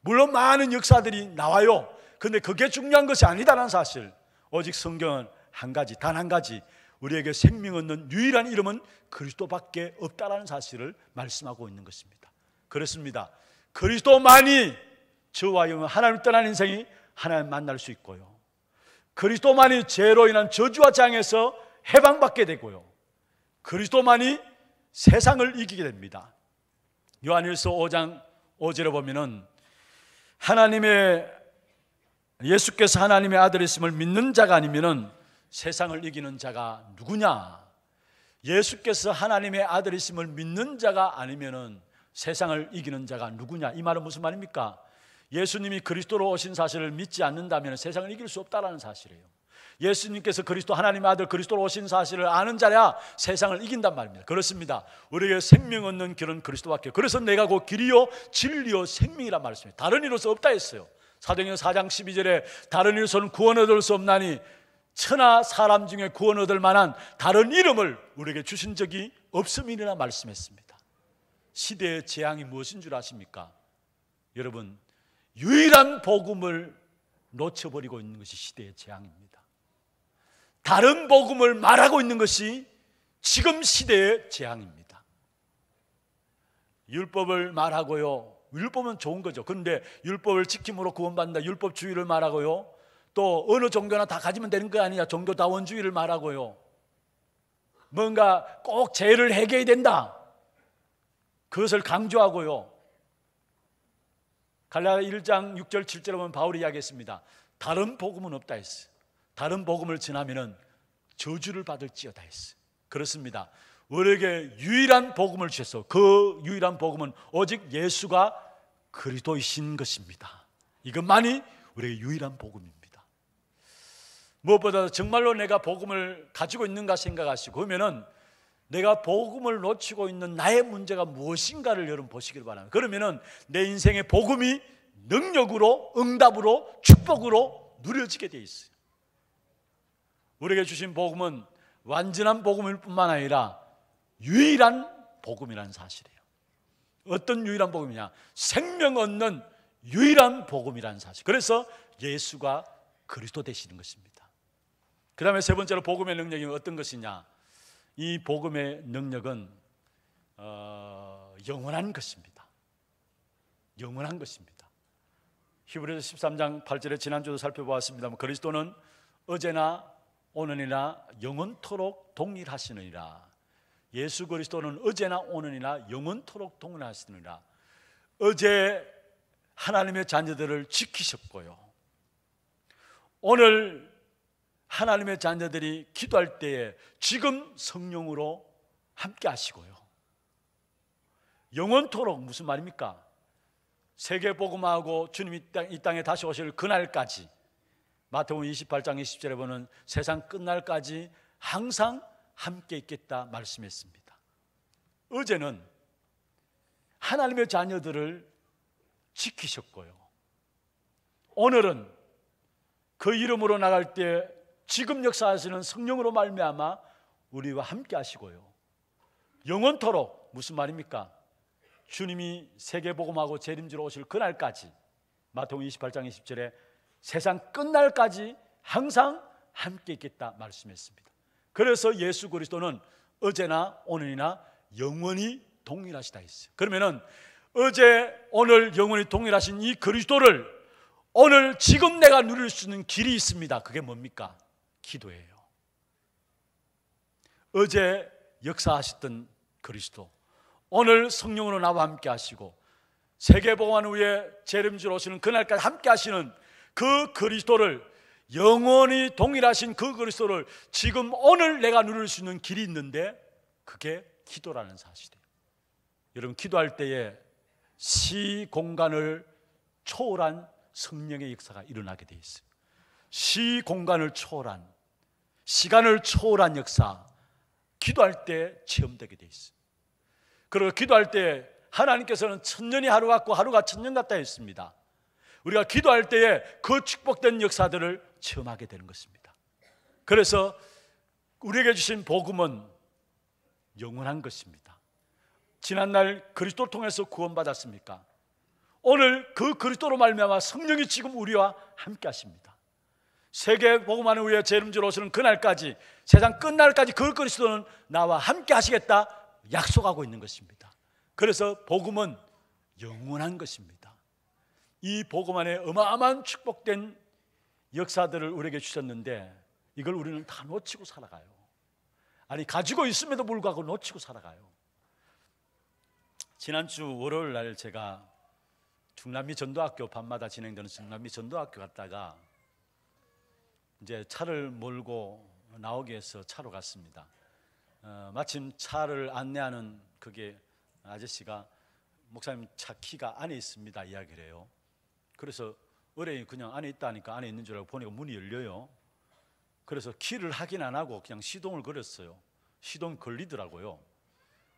S1: 물론 많은 역사들이 나와요. 그런데 그게 중요한 것이 아니다라는 사실, 오직 성경은 한 가지, 단 한 가지, 우리에게 생명 얻는 유일한 이름은 그리스도밖에 없다라는 사실을 말씀하고 있는 것입니다. 그렇습니다. 그리스도만이 저와 여러분 하나님을 떠난 인생이 하나님 만날 수 있고요, 그리스도만이 죄로 인한 저주와 장에서 해방받게 되고요, 그리스도만이 세상을 이기게 됩니다. 요한일서 5장 5절에 보면은 하나님의 예수께서 하나님의 아들이심을 믿는 자가 아니면은 세상을 이기는 자가 누구냐? 예수께서 하나님의 아들이심을 믿는 자가 아니면은 세상을 이기는 자가 누구냐? 이 말은 무슨 말입니까? 예수님이 그리스도로 오신 사실을 믿지 않는다면 세상을 이길 수 없다라는 사실이에요. 예수님께서 그리스도 하나님의 아들 그리스도로 오신 사실을 아는 자야 세상을 이긴단 말입니다. 그렇습니다. 우리에게 생명 얻는 길은 그리스도밖에. 그래서 내가 곧 길이요 진리요 생명이란 말씀이에요. 다른 이로서 없다 했어요. 사도행전 4장 12절에 다른 이로서는 구원 얻을 수 없나니 천하 사람 중에 구원 얻을 만한 다른 이름을 우리에게 주신 적이 없음이니라 말씀했습니다. 시대의 재앙이 무엇인 줄 아십니까? 여러분, 유일한 복음을 놓쳐버리고 있는 것이 시대의 재앙입니다. 다른 복음을 말하고 있는 것이 지금 시대의 재앙입니다. 율법을 말하고요, 율법은 좋은 거죠. 그런데 율법을 지킴으로 구원받는다, 율법주의를 말하고요, 또 어느 종교나 다 가지면 되는 거 아니냐, 종교다원주의를 말하고요, 뭔가 꼭 죄를 해결해야 된다, 그것을 강조하고요. 갈라디아 1장 6절 7절에 보면 바울이 이야기했습니다. 다른 복음은 없다 했어요. 다른 복음을 전하면은 저주를 받을지어다 했어요. 그렇습니다. 우리에게 유일한 복음을 주셔서 그 유일한 복음은 오직 예수가 그리스도이신 것입니다. 이것만이 우리에게 유일한 복음입니다. 무엇보다 정말로 내가 복음을 가지고 있는가 생각하시고, 그러면은 내가 복음을 놓치고 있는 나의 문제가 무엇인가를 여러분 보시길 바랍니다. 그러면은 내 인생의 복음이 능력으로, 응답으로, 축복으로 누려지게 되어 있어요. 우리에게 주신 복음은 완전한 복음일 뿐만 아니라 유일한 복음이라는 사실이에요. 어떤 유일한 복음이냐? 생명 얻는 유일한 복음이라는 사실. 그래서 예수가 그리스도 되시는 것입니다. 그 다음에 세 번째로 복음의 능력이 어떤 것이냐? 이 복음의 능력은 영원한 것입니다. 영원한 것입니다. 히브리서 13장 8절에 지난주도 살펴보았습니다만, 그리스도는 어제나 오늘이나 영원토록 동일하시느니라. 예수 그리스도는 어제나 오늘이나 영원토록 동일하시느니라. 어제 하나님의 자녀들을 지키셨고요, 오늘 하나님의 자녀들이 기도할 때에 지금 성령으로 함께 하시고요, 영원토록 무슨 말입니까? 세계복음하고 주님이 이 땅에 다시 오실 그날까지, 마태복음 28장 20절에 보는 세상 끝날까지 항상 함께 있겠다 말씀했습니다. 어제는 하나님의 자녀들을 지키셨고요, 오늘은 그 이름으로 나갈 때 지금 역사하시는 성령으로 말미암아 우리와 함께 하시고요, 영원토록 무슨 말입니까? 주님이 세계복음하고 재림지로 오실 그날까지, 마태복음 28장 20절에 세상 끝날까지 항상 함께 있겠다 말씀했습니다. 그래서 예수 그리스도는 어제나 오늘이나 영원히 동일하시다 했어요. 그러면은 어제 오늘 영원히 동일하신 이 그리스도를 오늘 지금 내가 누릴 수 있는 길이 있습니다. 그게 뭡니까? 기도예요. 어제 역사하셨던 그리스도, 오늘 성령으로 나와 함께 하시고 세계복음한 후에 재림지로 오시는 그날까지 함께 하시는 그 그리스도를, 영원히 동일하신 그 그리스도를 지금 오늘 내가 누릴 수 있는 길이 있는데 그게 기도라는 사실이에요. 여러분, 기도할 때에 시공간을 초월한 성령의 역사가 일어나게 돼 있어요. 시공간을 초월한, 시간을 초월한 역사, 기도할 때 체험되게 돼 있어요. 그리고 기도할 때 하나님께서는 천년이 하루 같고 하루가 천년 같다 했습니다. 우리가 기도할 때에 그 축복된 역사들을 체험하게 되는 것입니다. 그래서 우리에게 주신 복음은 영원한 것입니다. 지난날 그리스도를 통해서 구원받았습니까? 오늘 그 그리스도로 말미암아 성령이 지금 우리와 함께 하십니다. 세계 복음하는 후에 재림지로 오시는 그날까지, 세상 끝날까지 그 그리스도는 나와 함께 하시겠다 약속하고 있는 것입니다. 그래서 복음은 영원한 것입니다. 이 복음 안에 어마어마한 축복된 역사들을 우리에게 주셨는데 이걸 우리는 다 놓치고 살아가요. 아니, 가지고 있음에도 불구하고 놓치고 살아가요. 지난주 월요일 날 제가 중남미 전도학교, 밤마다 진행되는 중남미 전도학교 갔다가 이제 차를 몰고 나오기 위해서 차로 갔습니다. 마침 차를 안내하는 그게 아저씨가 목사님 차 키가 안에 있습니다 이야기를 해요. 그래서 의뢰인이 그냥 안에 있다니까 안에 있는 줄 알고 보니까 문이 열려요. 그래서 키를 확인 안 하고 그냥 시동을 걸었어요. 시동 걸리더라고요.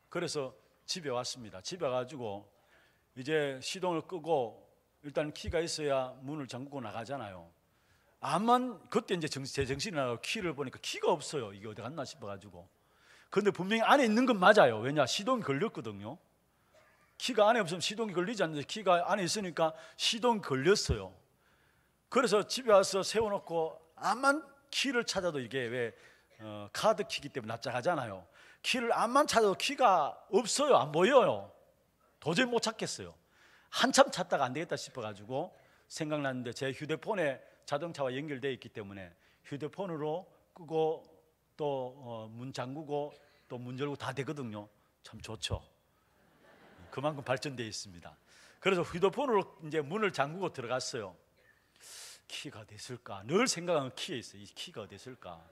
S1: 그래서 집에 왔습니다. 집에 와가지고 이제 시동을 끄고 일단 키가 있어야 문을 잠그고 나가잖아요. 암만 그때 이제 제 정신이 나고 키를 보니까 키가 없어요. 이게 어디 갔나 싶어가지고. 근데 분명히 안에 있는 건 맞아요. 왜냐? 시동이 걸렸거든요. 키가 안에 없으면 시동이 걸리지 않는데 키가 안에 있으니까 시동이 걸렸어요. 그래서 집에 와서 세워놓고 암만 키를 찾아도 이게 왜 카드 키기 때문에 납작하잖아요. 키를 암만 찾아도 키가 없어요. 안 보여요. 도저히 못 찾겠어요. 한참 찾다가 안 되겠다 싶어가지고 생각났는데 제 휴대폰에 자동차와 연결되어 있기 때문에 휴대폰으로 끄고 또 문 잠그고 또 문 열고 다 되거든요. 참 좋죠. 그만큼 발전되어 있습니다. 그래서 휴대폰으로 이제 문을 잠그고 들어갔어요. 키가 어디 있을까? 늘 생각하는 키에 있어요. 이 키가 어디 있을까?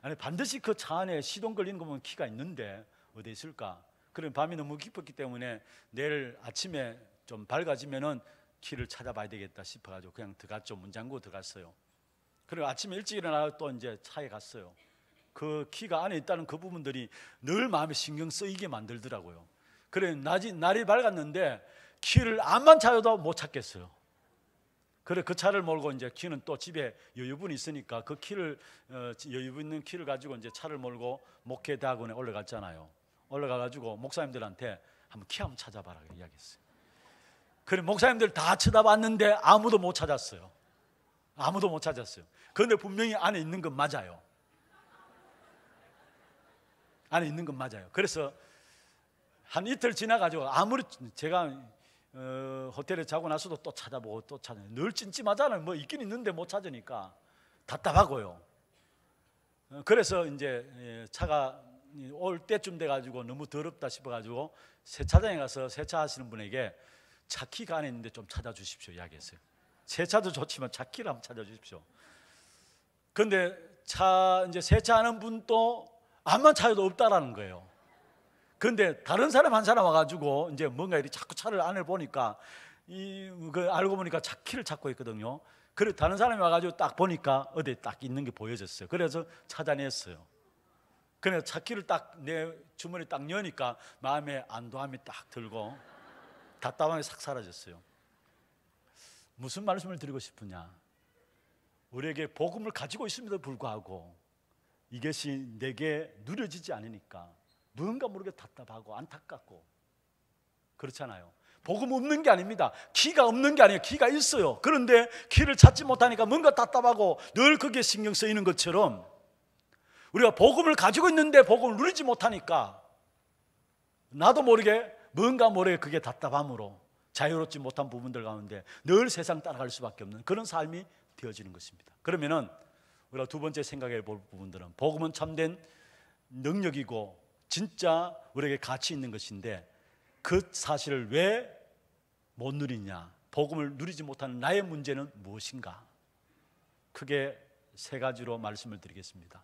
S1: 아니 반드시 그 차 안에 시동 걸리는 거 보면 키가 있는데 어디 있을까? 그럼 밤이 너무 깊었기 때문에 내일 아침에 좀 밝아지면은 키를 찾아봐야 되겠다 싶어가지고 그냥 들어갔죠. 문 잠그고 들어갔어요. 그리고 아침에 일찍 일어나서 또 이제 차에 갔어요. 그 키가 안에 있다는 그 부분들이 늘 마음에 신경 쓰이게 만들더라고요. 그래 날이 밝았는데 키를 암만 찾아도 못 찾겠어요. 그래 그 차를 몰고 이제 키는 또 집에 여유분이 있으니까 그 키를 여유분 있는 키를 가지고 이제 차를 몰고 목회 대학원에 올라갔잖아요. 올라가가지고 목사님들한테 한번 키 한번 찾아봐라 이야기했어요. 그래 목사님들 다 쳐다봤는데 아무도 못 찾았어요. 아무도 못 찾았어요. 그런데 분명히 안에 있는 건 맞아요. 안에 있는 건 맞아요. 그래서 한 이틀 지나가지고 아무리 제가 호텔에 자고 나서도 또 찾아보고 또 찾아요. 늘 찜찜하잖아요. 뭐 있긴 있는데 못 찾으니까 답답하고요. 그래서 이제 차가 올 때쯤 돼가지고 너무 더럽다 싶어가지고 세차장에 가서 세차하시는 분에게 차 키가 안에 있는데 좀 찾아주십시오 이야기했어요. 세차도 좋지만 차 키를 한번 찾아주십시오. 그런데 차 이제 세차하는 분도 암만 찾아도 없다라는 거예요. 그런데 다른 사람 한 사람 와가지고 이제 뭔가 이렇게 자꾸 차를 안을 보니까 알고 보니까 차 키를 찾고 있거든요. 그래 다른 사람이 와가지고 딱 보니까 어디 딱 있는 게 보여졌어요. 그래서 찾아냈어요. 그래서 차 키를 딱 내 주머니 딱 여니까 마음에 안도함이 딱 들고 답답함이 싹 사라졌어요. 무슨 말씀을 드리고 싶으냐? 우리에게 복음을 가지고 있음에도 불구하고 이것이 내게 누려지지 않으니까 뭔가 모르게 답답하고 안타깝고 그렇잖아요. 복음 없는 게 아닙니다. 키가 없는 게 아니에요. 키가 있어요. 그런데 키를 찾지 못하니까 뭔가 답답하고 늘 그게 신경 쓰이는 것처럼 우리가 복음을 가지고 있는데 복음을 누리지 못하니까 나도 모르게 뭔가 모르게 그게 답답함으로 자유롭지 못한 부분들 가운데 늘 세상 따라갈 수밖에 없는 그런 삶이 되어지는 것입니다. 그러면은 우리가 두 번째 생각해 볼 부분들은 복음은 참된 능력이고 진짜 우리에게 가치 있는 것인데 그 사실을 왜 못 누리냐? 복음을 누리지 못하는 나의 문제는 무엇인가? 크게 세 가지로 말씀을 드리겠습니다.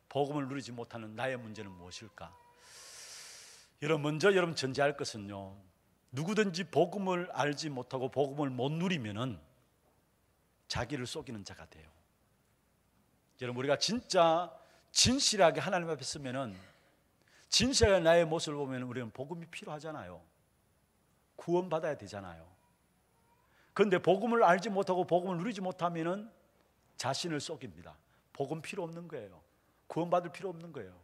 S1: 복음을 누리지 못하는 나의 문제는 무엇일까? 먼저 여러분 전제할 것은요, 누구든지 복음을 알지 못하고 복음을 못 누리면은 자기를 속이는 자가 돼요. 여러분 우리가 진짜 진실하게 하나님 앞에 서면은 진실하게 나의 모습을 보면 우리는 복음이 필요하잖아요. 구원받아야 되잖아요. 그런데 복음을 알지 못하고 복음을 누리지 못하면은 자신을 속입니다. 복음 필요 없는 거예요. 구원받을 필요 없는 거예요.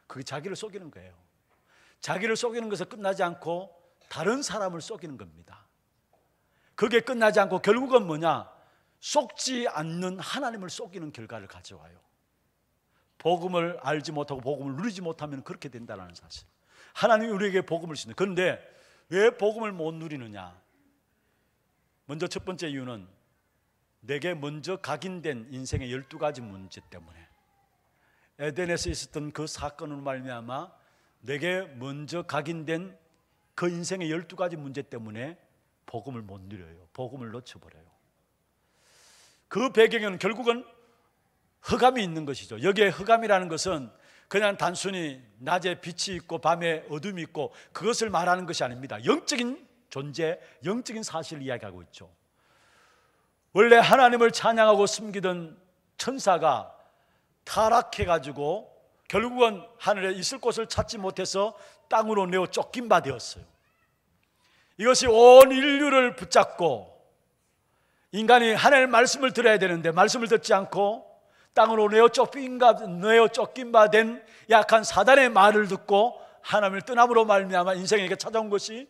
S1: 그게 자기를 속이는 거예요. 자기를 속이는 것은 끝나지 않고 다른 사람을 속이는 겁니다. 그게 끝나지 않고 결국은 뭐냐? 속지 않는 하나님을 속이는 결과를 가져와요. 복음을 알지 못하고 복음을 누리지 못하면 그렇게 된다는 사실. 하나님이 우리에게 복음을 주시는. 그런데 왜 복음을 못 누리느냐? 먼저 첫 번째 이유는 내게 먼저 각인된 인생의 12가지 문제 때문에, 에덴에서 있었던 그 사건으로 말미암아 내게 먼저 각인된 그 인생의 12가지 문제 때문에 복음을 못 누려요. 복음을 놓쳐버려요. 그 배경에는 결국은 흑암이 있는 것이죠. 여기에 흑암이라는 것은 그냥 단순히 낮에 빛이 있고 밤에 어둠이 있고 그것을 말하는 것이 아닙니다. 영적인 존재, 영적인 사실을 이야기하고 있죠. 원래 하나님을 찬양하고 숨기던 천사가 타락해가지고 결국은 하늘에 있을 곳을 찾지 못해서 땅으로 내어 쫓긴 바 되었어요. 이것이 온 인류를 붙잡고 인간이 하나님의 말씀을 들어야 되는데 말씀을 듣지 않고 땅으로 내어 쫓긴 바 된 약한 사단의 말을 듣고 하나님을 떠남으로 말미암아 인생에게 찾아온 것이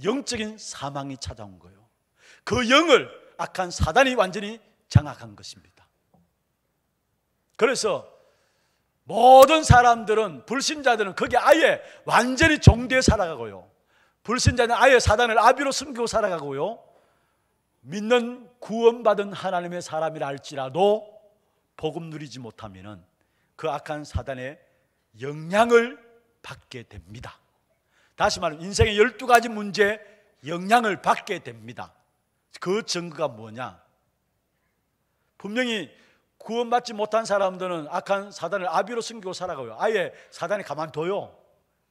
S1: 영적인 사망이 찾아온 거예요. 그 영을 악한 사단이 완전히 장악한 것입니다. 그래서 모든 사람들은, 불신자들은 거기에 아예 완전히 종되어 살아가고요, 불신자는 아예 사단을 아비로 섬기고 살아가고요, 믿는 구원받은 하나님의 사람이라 할지라도 복음 누리지 못하면 그 악한 사단의 영향을 받게 됩니다. 다시 말하면 인생의 12가지 문제에 영향을 받게 됩니다. 그 증거가 뭐냐? 분명히 구원받지 못한 사람들은 악한 사단을 아비로 숨기고 살아가요. 아예 사단이 가만둬요.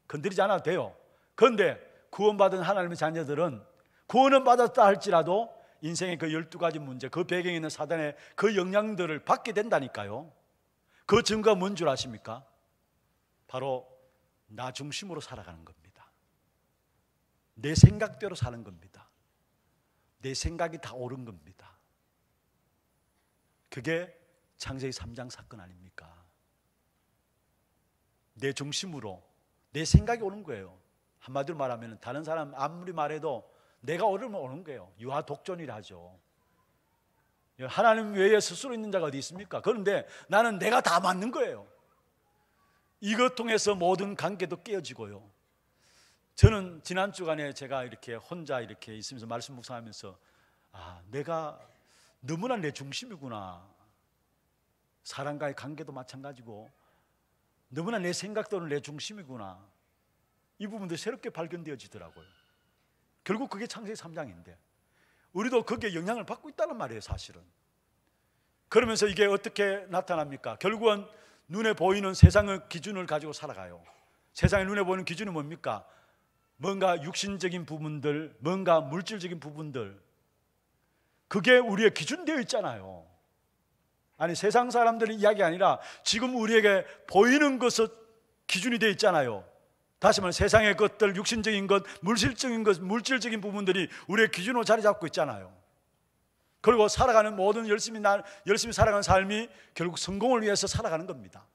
S1: 건드리지 않아도 돼요. 그런데 구원받은 하나님의 자녀들은 구원은 받았다 할지라도 인생의 그 12가지 문제, 그 배경에 있는 사단의 그 영향들을 받게 된다니까요. 그 증거가 뭔 줄 아십니까? 바로 나 중심으로 살아가는 겁니다. 내 생각대로 사는 겁니다. 내 생각이 다 옳은 겁니다. 그게 창세기 3장 사건 아닙니까? 내 중심으로 내 생각이 옳은 거예요. 한마디로 말하면 다른 사람 아무리 말해도 내가 옳으면 옳은 거예요. 유아 독존이라 하죠. 하나님 외에 스스로 있는 자가 어디 있습니까? 그런데 나는 내가 다 맞는 거예요. 이것 통해서 모든 관계도 깨어지고요. 저는 지난 주간에 제가 이렇게 혼자 이렇게 있으면서 말씀 묵상하면서 내가 너무나 내 중심이구나. 사람과의 관계도 마찬가지고 너무나 내 생각대로 내 중심이구나. 이 부분도 새롭게 발견되어지더라고요. 결국 그게 창세기 3장인데 우리도 거기에 영향을 받고 있다는 말이에요, 사실은. 그러면서 이게 어떻게 나타납니까? 결국은 눈에 보이는 세상의 기준을 가지고 살아가요. 세상에 눈에 보이는 기준이 뭡니까? 뭔가 육신적인 부분들, 뭔가 물질적인 부분들, 그게 우리의 기준되어 있잖아요. 아니, 세상 사람들의 이야기 아니라 지금 우리에게 보이는 것은 기준이 되어 있잖아요. 다시 말하면 세상의 것들, 육신적인 것, 물질적인 것, 물질적인 부분들이 우리의 기준으로 자리 잡고 있잖아요. 그리고 살아가는 모든 열심히 살아가는 삶이 결국 성공을 위해서 살아가는 겁니다.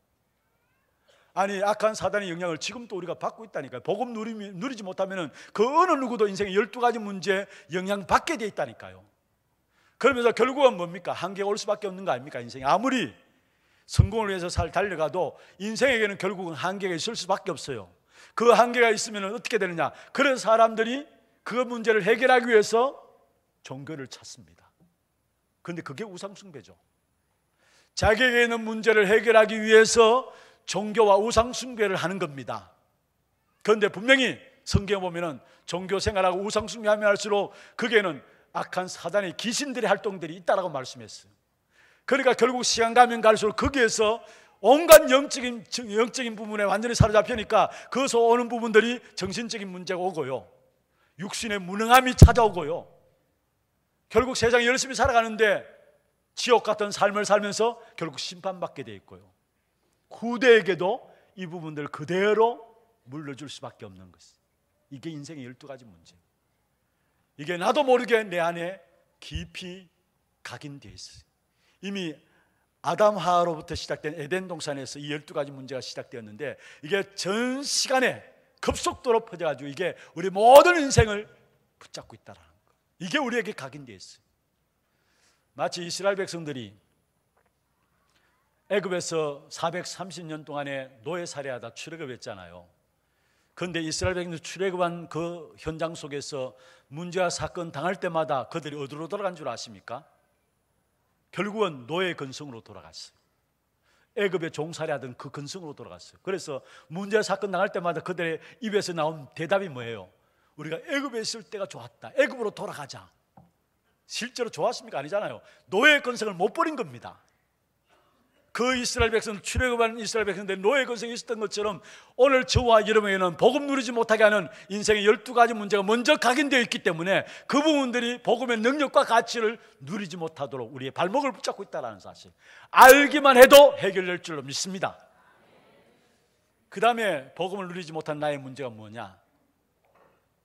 S1: 아니, 악한 사단의 영향을 지금도 우리가 받고 있다니까요. 복음 누리지 못하면 그 어느 누구도 인생의 12가지 문제에 영향받게 돼 있다니까요. 그러면서 결국은 뭡니까? 한계가 올 수밖에 없는 거 아닙니까? 인생이 아무리 성공을 위해서 달려가도 인생에게는 결국은 한계가 있을 수밖에 없어요. 그 한계가 있으면 어떻게 되느냐? 그래서 사람들이 그 문제를 해결하기 위해서 종교를 찾습니다. 그런데 그게 우상숭배죠. 자기에게 있는 문제를 해결하기 위해서 종교와 우상숭배를 하는 겁니다. 그런데 분명히 성경에 보면은 종교 생활하고 우상숭배하면 할수록 거기에는 악한 사단의 귀신들의 활동들이 있다라고 말씀했어요. 그러니까 결국 시간 가면 갈수록 거기에서 온갖 영적인 부분에 완전히 사로잡히니까 거기서 오는 부분들이 정신적인 문제가 오고요, 육신의 무능함이 찾아오고요, 결국 세상에 열심히 살아가는데 지옥 같은 삶을 살면서 결국 심판받게 돼 있고요, 후대에게도 이 부분들 그대로 물려줄 수밖에 없는 것. 이게 인생의 12가지 문제. 이게 나도 모르게 내 안에 깊이 각인되어 있어요. 이미 아담 하와로부터 시작된 에덴 동산에서 이 12가지 문제가 시작되었는데 이게 전 시간에 급속도로 퍼져가지고 이게 우리 모든 인생을 붙잡고 있다는 거. 이게 우리에게 각인되어 있어요. 마치 이스라엘 백성들이 애굽에서 430년 동안에 노예살이하다 출애굽했잖아요. 그런데 이스라엘 백성들 출애굽한 그 현장 속에서 문제와 사건 당할 때마다 그들이 어디로 돌아간 줄 아십니까? 결국은 노예 근성으로 돌아갔어요. 애굽에 종살이하던 그 근성으로 돌아갔어요. 그래서 문제와 사건 당할 때마다 그들의 입에서 나온 대답이 뭐예요? 우리가 애굽에 있을 때가 좋았다. 애굽으로 돌아가자. 실제로 좋았습니까? 아니잖아요. 노예 근성을 못 버린 겁니다. 그 이스라엘 백성, 출애굽한 이스라엘 백성들의 노예 근성이 있었던 것처럼 오늘 저와 여러분에게는 복음 누리지 못하게 하는 인생의 12가지 문제가 먼저 각인되어 있기 때문에 그 부분들이 복음의 능력과 가치를 누리지 못하도록 우리의 발목을 붙잡고 있다는 사실, 알기만 해도 해결될 줄로 믿습니다. 그 다음에 복음을 누리지 못한 나의 문제가 뭐냐?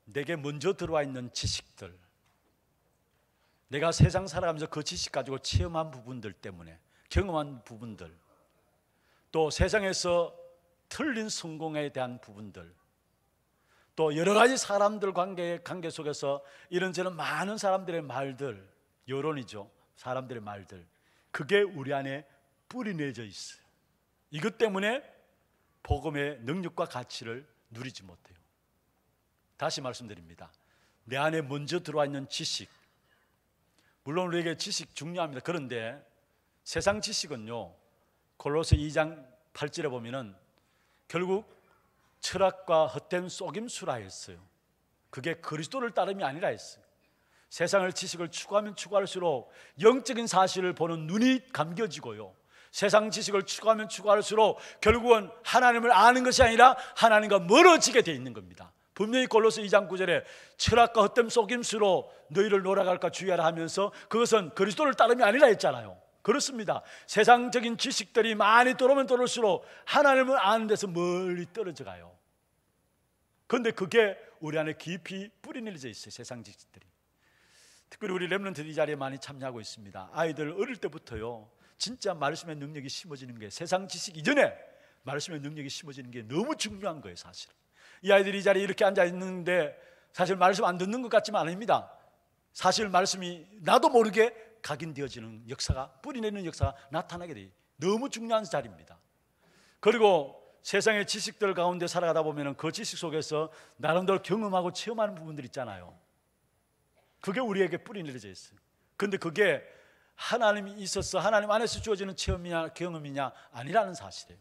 S1: 내게 먼저 들어와 있는 지식들, 내가 세상 살아가면서 그 지식 가지고 체험한 부분들 때문에, 경험한 부분들, 또 세상에서 틀린 성공에 대한 부분들, 또 여러 가지 사람들 관계 속에서 이런저런 많은 사람들의 말들, 여론이죠. 사람들의 말들, 그게 우리 안에 뿌리내져 있어요. 이것 때문에 복음의 능력과 가치를 누리지 못해요. 다시 말씀드립니다. 내 안에 먼저 들어와 있는 지식, 물론 우리에게 지식 중요합니다. 그런데 세상 지식은요, 골로새 2장 8절에 보면은 결국 철학과 헛된 속임수라 했어요. 그게 그리스도를 따름이 아니라 했어요. 세상을 지식을 추구하면 추구할수록 영적인 사실을 보는 눈이 감겨지고요, 세상 지식을 추구하면 추구할수록 결국은 하나님을 아는 것이 아니라 하나님과 멀어지게 되어 있는 겁니다. 분명히 골로새 2장 9절에 철학과 헛된 속임수로 너희를 놀아갈까 주의하라 하면서 그것은 그리스도를 따름이 아니라 했잖아요. 그렇습니다. 세상적인 지식들이 많이 들어오면 들어올수록 하나님을 아는 데서 멀리 떨어져 가요. 그런데 그게 우리 안에 깊이 뿌리내려져 있어요. 세상 지식들이. 특별히 우리 렘넌트들 이 자리에 많이 참여하고 있습니다. 아이들 어릴 때부터요, 진짜 말씀의 능력이 심어지는 게, 세상 지식 이전에 말씀의 능력이 심어지는 게 너무 중요한 거예요. 사실 이 아이들이 이 자리에 이렇게 앉아 있는데 사실 말씀 안 듣는 것 같지만 아닙니다. 사실 말씀이 나도 모르게 각인되어지는 역사가, 뿌리내는 역사가 나타나게 돼요. 너무 중요한 자리입니다. 그리고 세상의 지식들 가운데 살아가다 보면 그 지식 속에서 나름대로 경험하고 체험하는 부분들 있잖아요. 그게 우리에게 뿌리내려져 있어요. 그런데 그게 하나님이 있어서 하나님 안에서 주어지는 체험이냐 경험이냐 아니라는 사실이에요.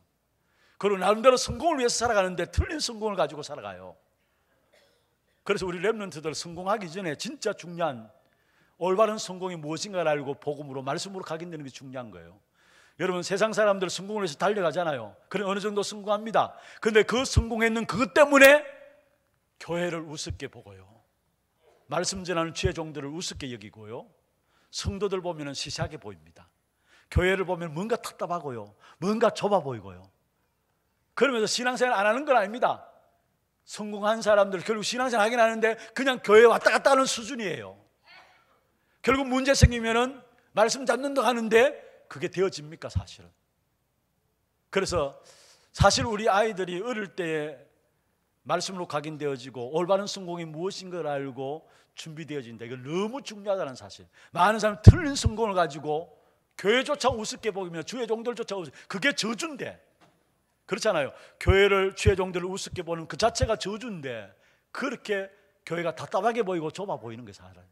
S1: 그리고 나름대로 성공을 위해서 살아가는데 틀린 성공을 가지고 살아가요. 그래서 우리 렘넌트들 성공하기 전에 진짜 중요한 올바른 성공이 무엇인가를 알고 복음으로, 말씀으로 각인되는 게 중요한 거예요. 여러분, 세상 사람들 성공을 위해서 달려가잖아요. 그래 어느 정도 성공합니다. 그런데 그 성공했는 그것 때문에 교회를 우습게 보고요, 말씀 전하는 주의 종들을 우습게 여기고요, 성도들 보면 시시하게 보입니다. 교회를 보면 뭔가 답답하고요, 뭔가 좁아 보이고요. 그러면서 신앙생활 안 하는 건 아닙니다. 성공한 사람들 결국 신앙생활 하긴 하는데 그냥 교회 왔다 갔다 하는 수준이에요. 결국 문제 생기면은 말씀 잡는다 하는데 그게 되어집니까? 사실은. 그래서 사실 우리 아이들이 어릴 때에 말씀으로 각인되어지고 올바른 성공이 무엇인가를 알고 준비되어진다, 이거 너무 중요하다는 사실. 많은 사람이 틀린 성공을 가지고 교회조차 우습게 보이며 주의 종들조차 우습게, 그게 저주인데, 그렇잖아요. 교회를, 주의 종들을 우습게 보는 그 자체가 저주인데 그렇게 교회가 답답하게 보이고 좁아 보이는 게 사람.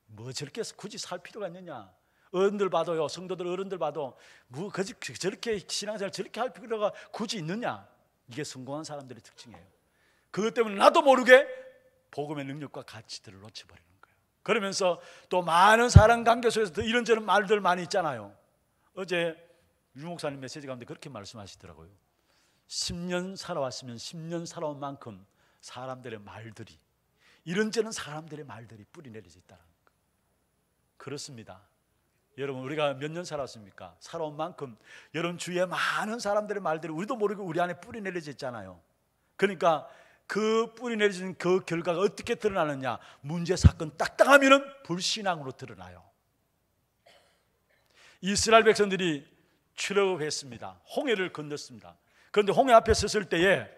S1: 뭐 저렇게 굳이 살 필요가 있느냐. 어른들 봐도요, 성도들 어른들 봐도 뭐 저렇게 신앙생활 저렇게 할 필요가 굳이 있느냐. 이게 성공한 사람들의 특징이에요. 그것 때문에 나도 모르게 복음의 능력과 가치들을 놓쳐버리는 거예요. 그러면서 또 많은 사람 관계 속에서 이런저런 말들 많이 있잖아요. 어제 유 목사님 메시지 가운데 그렇게 말씀하시더라고요. 10년 살아왔으면 10년 살아온 만큼 사람들의 말들이, 이런저런 사람들의 말들이 뿌리내려져 있다는 거. 그렇습니다. 여러분, 우리가 몇 년 살았습니까? 살아온 만큼 여러분 주위에 많은 사람들의 말들이 우리도 모르게 우리 안에 뿌리내려져 있잖아요. 그러니까 그 뿌리내려진 그 결과가 어떻게 드러나느냐, 문제 사건 딱딱하면 불신앙으로 드러나요. 이스라엘 백성들이 출애굽했습니다. 홍해를 건넜습니다. 그런데 홍해 앞에 섰을 때에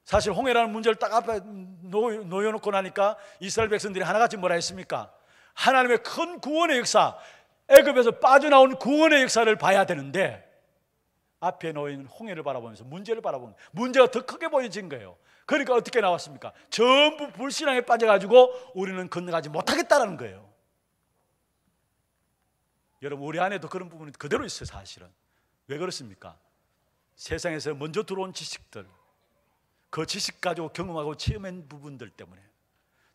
S1: 사실 홍해라는 문제를 딱 앞에 놓여놓고 나니까 이스라엘 백성들이 하나같이 뭐라 했습니까? 하나님의 큰 구원의 역사, 애굽에서 빠져나온 구원의 역사를 봐야 되는데 앞에 놓인 홍해를 바라보면서 문제를 바라보면 문제가 더 크게 보여진 거예요. 그러니까 어떻게 나왔습니까? 전부 불신앙에 빠져가지고 우리는 건너가지 못하겠다는 거예요. 여러분, 우리 안에도 그런 부분이 그대로 있어요. 사실은. 왜 그렇습니까? 세상에서 먼저 들어온 지식들, 그 지식 가지고 경험하고 체험한 부분들 때문에,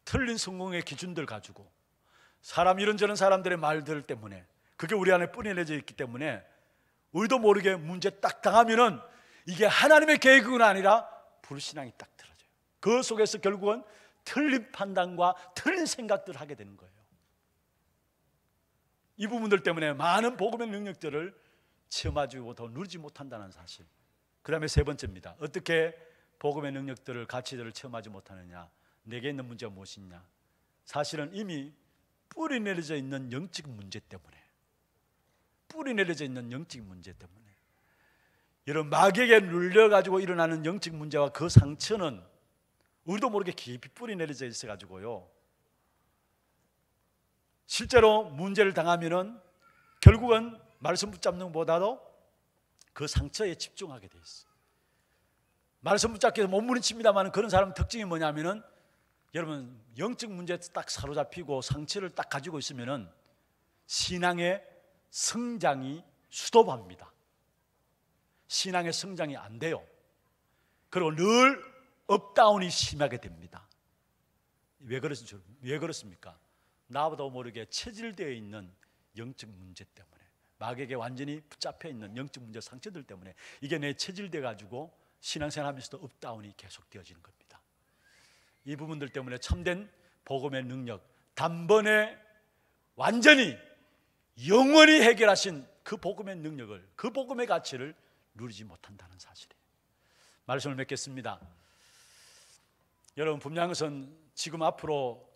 S1: 틀린 성공의 기준들 가지고, 사람 이런저런 사람들의 말들 때문에, 그게 우리 안에 뿌리내져 있기 때문에 우리도 모르게 문제 딱 당하면은 이게 하나님의 계획은 아니라 불신앙이 딱 들어져요. 그 속에서 결국은 틀린 판단과 틀린 생각들을 하게 되는 거예요. 이 부분들 때문에 많은 복음의 능력들을 체험하지 못하고 누리지 못한다는 사실. 그 다음에 세 번째입니다. 어떻게 복음의 능력들을, 가치들을 체험하지 못하느냐? 내게 있는 문제가 무엇이냐? 사실은 이미 뿌리 내려져 있는 영적 문제 때문에, 뿌리 내려져 있는 영적 문제 때문에, 이런 마귀에게 눌려가지고 일어나는 영적 문제와 그 상처는 우리도 모르게 깊이 뿌리 내려져 있어가지고요, 실제로 문제를 당하면은 결국은 말씀 붙잡는 것보다도 그 상처에 집중하게 돼 있어요. 말씀 붙잡기 위해서 몸부림칩니다만 그런 사람 특징이 뭐냐면은, 여러분 영적 문제에 딱 사로잡히고 상처를 딱 가지고 있으면은 신앙의 성장이 수도합니다. 신앙의 성장이 안 돼요. 그리고 늘 업다운이 심하게 됩니다. 왜 그렇습니까? 나보다 모르게 체질되어 있는 영적 문제 때문에, 마귀에게 완전히 붙잡혀 있는 영적 문제, 상처들 때문에 이게 내 체질돼 가지고 신앙생활하면서도 업다운이 계속되어지는 겁니다. 이 부분들 때문에 참된 복음의 능력, 단번에 완전히 영원히 해결하신 그 복음의 능력을, 그 복음의 가치를 누리지 못한다는 사실이에요. 말씀을 맺겠습니다. 여러분, 분명한 것은 지금 앞으로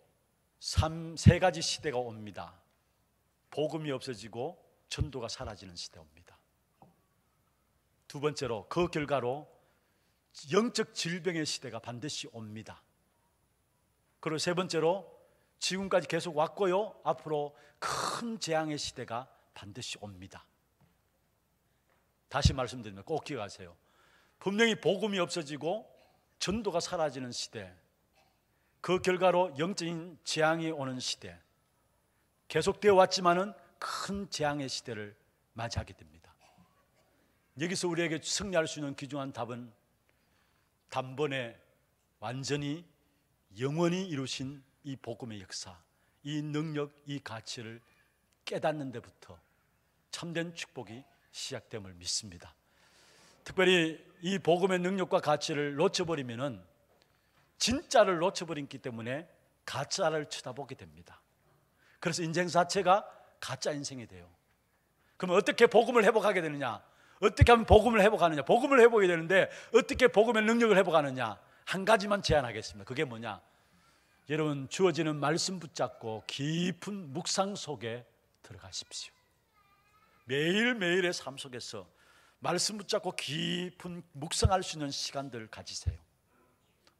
S1: 세 가지 시대가 옵니다. 복음이 없어지고 전도가 사라지는 시대 옵니다. 두 번째로, 그 결과로 영적 질병의 시대가 반드시 옵니다. 그리고 세 번째로, 지금까지 계속 왔고요, 앞으로 큰 재앙의 시대가 반드시 옵니다. 다시 말씀드리면 꼭 기억하세요. 분명히 복음이 없어지고 전도가 사라지는 시대, 그 결과로 영적인 재앙이 오는 시대, 계속되어 왔지만은 큰 재앙의 시대를 맞이하게 됩니다. 여기서 우리에게 승리할 수 있는 귀중한 답은 단번에 완전히 영원히 이루신 이 복음의 역사, 이 능력, 이 가치를 깨닫는 데부터 참된 축복이 시작됨을 믿습니다. 특별히 이 복음의 능력과 가치를 놓쳐버리면은 진짜를 놓쳐버렸기 때문에 가짜를 쳐다보게 됩니다. 그래서 인생 자체가 가짜 인생이 돼요. 그럼 어떻게 복음을 회복하게 되느냐? 어떻게 하면 복음을 회복하느냐? 복음을 회복해야 되는데 어떻게 복음의 능력을 회복하느냐? 한 가지만 제안하겠습니다. 그게 뭐냐? 여러분, 주어지는 말씀 붙잡고 깊은 묵상 속에 들어가십시오. 매일매일의 삶 속에서 말씀 붙잡고 깊은 묵상할 수 있는 시간들을 가지세요.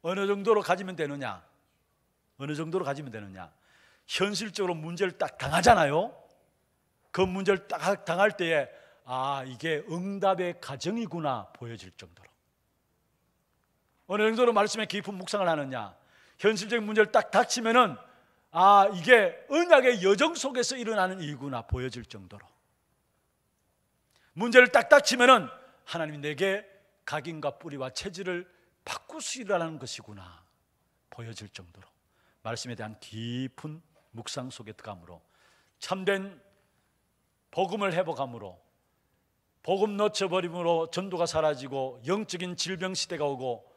S1: 어느 정도로 가지면 되느냐? 어느 정도로 가지면 되느냐? 현실적으로 문제를 딱 당하잖아요. 그 문제를 딱 당할 때에 이게 응답의 과정이구나 보여질 정도로. 어느 정도로 말씀에 깊은 묵상을 하느냐? 현실적인 문제를 딱 닥치면은 이게 언약의 여정 속에서 일어나는 일이구나 보여질 정도로. 문제를 딱 닥치면은 하나님이 내게 각인과 뿌리와 체질을 바꾸시라는 것이구나 보여질 정도로 말씀에 대한 깊은 묵상 속에 들어감으로, 참된 복음을 회복함으로, 복음 놓쳐버림으로 전도가 사라지고 영적인 질병 시대가 오고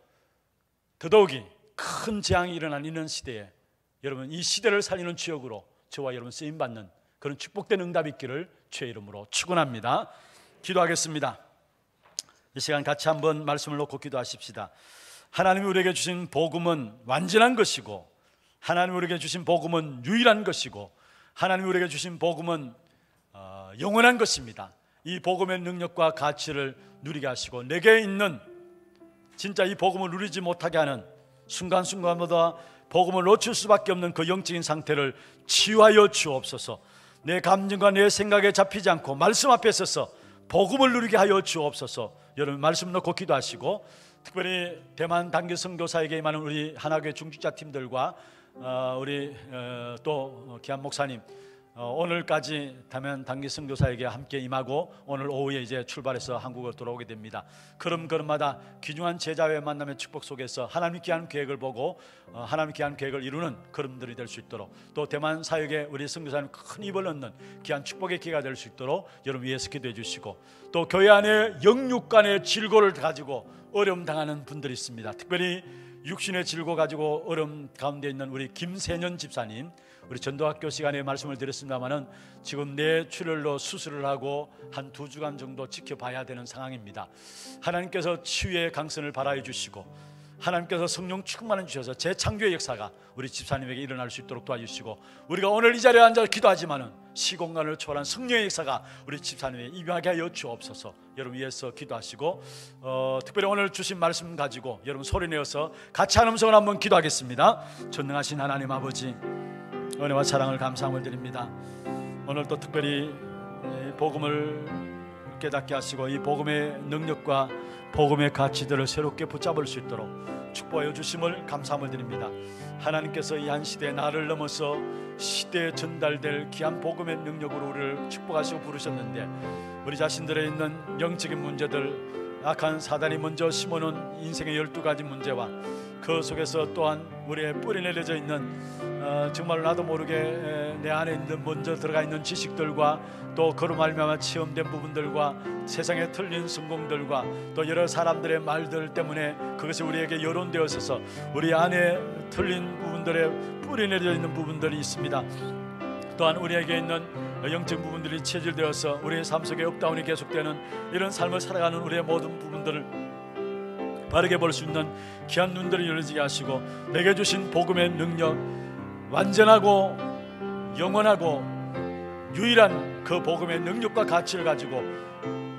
S1: 더더욱이 큰 재앙이 일어나는 이런 시대에 여러분, 이 시대를 살리는 주역으로 저와 여러분 쓰임받는 그런 축복된 응답이 있기를 주의 이름으로 축원합니다. 기도하겠습니다. 이 시간 같이 한번 말씀을 놓고 기도하십시다. 하나님이 우리에게 주신 복음은 완전한 것이고, 하나님이 우리에게 주신 복음은 유일한 것이고, 하나님이 우리에게 주신 복음은 영원한 것입니다. 이 복음의 능력과 가치를 누리게 하시고, 내게 있는 진짜 이 복음을 누리지 못하게 하는 순간순간마다 복음을 놓칠 수밖에 없는 그 영적인 상태를 치유하여 주옵소서. 내 감정과 내 생각에 잡히지 않고 말씀 앞에 서서 복음을 누리게 하여 주옵소서. 여러분, 말씀 놓고 기도하시고, 특별히 대만 단기 선교사에게 임하는 우리 하나교회 중직자 팀들과 우리 또 기한 목사님, 오늘까지 다면 단기 선교사에게 함께 임하고 오늘 오후에 이제 출발해서 한국으로 돌아오게 됩니다. 걸음걸음마다 귀중한 제자와의 만남의 축복 속에서 하나님의 귀한 계획을 보고 하나님의 귀한 계획을 이루는 걸음들이 될 수 있도록, 또 대만 사역에 우리 선교사님 큰 입을 얻는 귀한 축복의 기회가 될 수 있도록 여러분 위해서 기도해 주시고, 또 교회 안에 영육 간의 질고를 가지고 어려움 당하는 분들이 있습니다. 특별히 육신의 질고 가지고 어려움 가운데 있는 우리 김세년 집사님, 우리 전도학교 시간에 말씀을 드렸습니다마는 지금 뇌출혈로 수술을 하고 한 2주간 정도 지켜봐야 되는 상황입니다. 하나님께서 치유의 강선을 발하여 주시고 하나님께서 성령 충만을 주셔서 재창조의 역사가 우리 집사님에게 일어날 수 있도록 도와주시고, 우리가 오늘 이 자리에 앉아 기도하지만은 시공간을 초월한 성령의 역사가 우리 집사님에게 임하게 하여 주옵소서. 여러분 위해서 기도하시고, 특별히 오늘 주신 말씀 가지고 여러분 소리내어서 같이 한 음성을 한번 기도하겠습니다. 전능하신 하나님 아버지, 은혜와 사랑을 감사함을 드립니다. 오늘 또 특별히 복음을 깨닫게 하시고 이 복음의 능력과 복음의 가치들을 새롭게 붙잡을 수 있도록 축복하여 주심을 감사함을 드립니다. 하나님께서 이 한 시대에 나를 넘어서 시대에 전달될 귀한 복음의 능력으로 우리를 축복하시고 부르셨는데, 우리 자신들에 있는 영적인 문제들, 악한 사단이 먼저 심어놓은 인생의 12가지 문제와 그 속에서 또한 우리의 뿌리 내려져 있는 정말 나도 모르게 내 안에 있는 먼저 들어가 있는 지식들과 또 그로 말미암아 체험된 부분들과 세상에 틀린 성공들과 또 여러 사람들의 말들 때문에 그것이 우리에게 여론되어서 우리 안에 틀린 부분들에 뿌리 내려져 있는 부분들이 있습니다. 또한 우리에게 있는 영적 부분들이 체질되어서 우리의 삶 속에 업다운이 계속되는 이런 삶을 살아가는 우리의 모든 부분들을 바르게 볼 수 있는 귀한 눈들을 열어지게 하시고, 내게 주신 복음의 능력, 완전하고 영원하고 유일한 그 복음의 능력과 가치를 가지고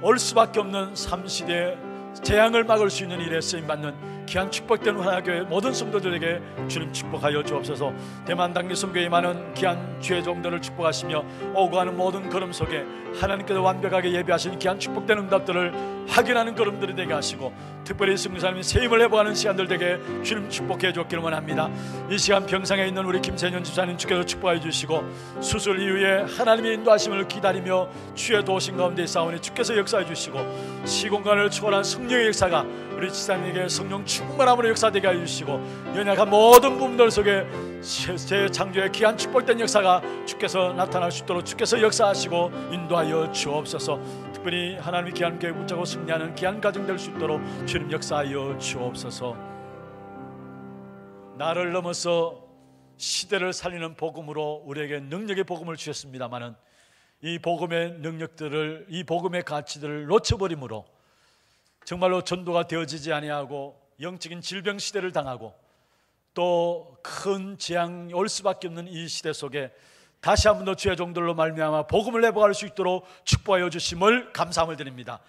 S1: 올 수밖에 없는 삶시대의 재앙을 막을 수 있는 일에 쓰임받는 귀한 축복된 하나교회 모든 성도들에게 주님 축복하여 주옵소서. 대만 단기 선교에 많은 귀한 주의 종들을 축복하시며 오고 가는 모든 걸음 속에 하나님께서 완벽하게 예비하신 귀한 축복된 응답들을 확인하는 걸음들이 되게 하시고, 특별히 성교사님이 세임을 해보하는 시간들 되게 주님 축복해 주었기를 원합니다. 이 시간 병상에 있는 우리 김세년 집사님 주께서 축복하여 주시고, 수술 이후에 하나님의 인도하심을 기다리며 주의 도우심 가운데 싸우니 주께서 역사해 주시고, 시공간을 초월한 성령의 역사가 우리 집사님에게 성령 충만함으로 역사되게 해주시고, 연약한 모든 부분들 속에 재창조의 귀한 축복된 역사가 주께서 나타날 수 있도록 주께서 역사하시고 인도하여 주옵소서. 특별히 하나님의 귀한 계획 붙잡고 승리하는 귀한 가정 될 수 있도록 주님 역사하여 주옵소서. 나를 넘어서 시대를 살리는 복음으로 우리에게 능력의 복음을 주셨습니다마는 이 복음의 능력들을, 이 복음의 가치들을 놓쳐버림으로 정말로 전도가 되어지지 아니하고 영적인 질병 시대를 당하고 또 큰 재앙이 올 수밖에 없는 이 시대 속에 다시 한 번 더 주의 종들로 말미암아 복음을 내보갈 수 있도록 축복하여 주심을 감사함을 드립니다.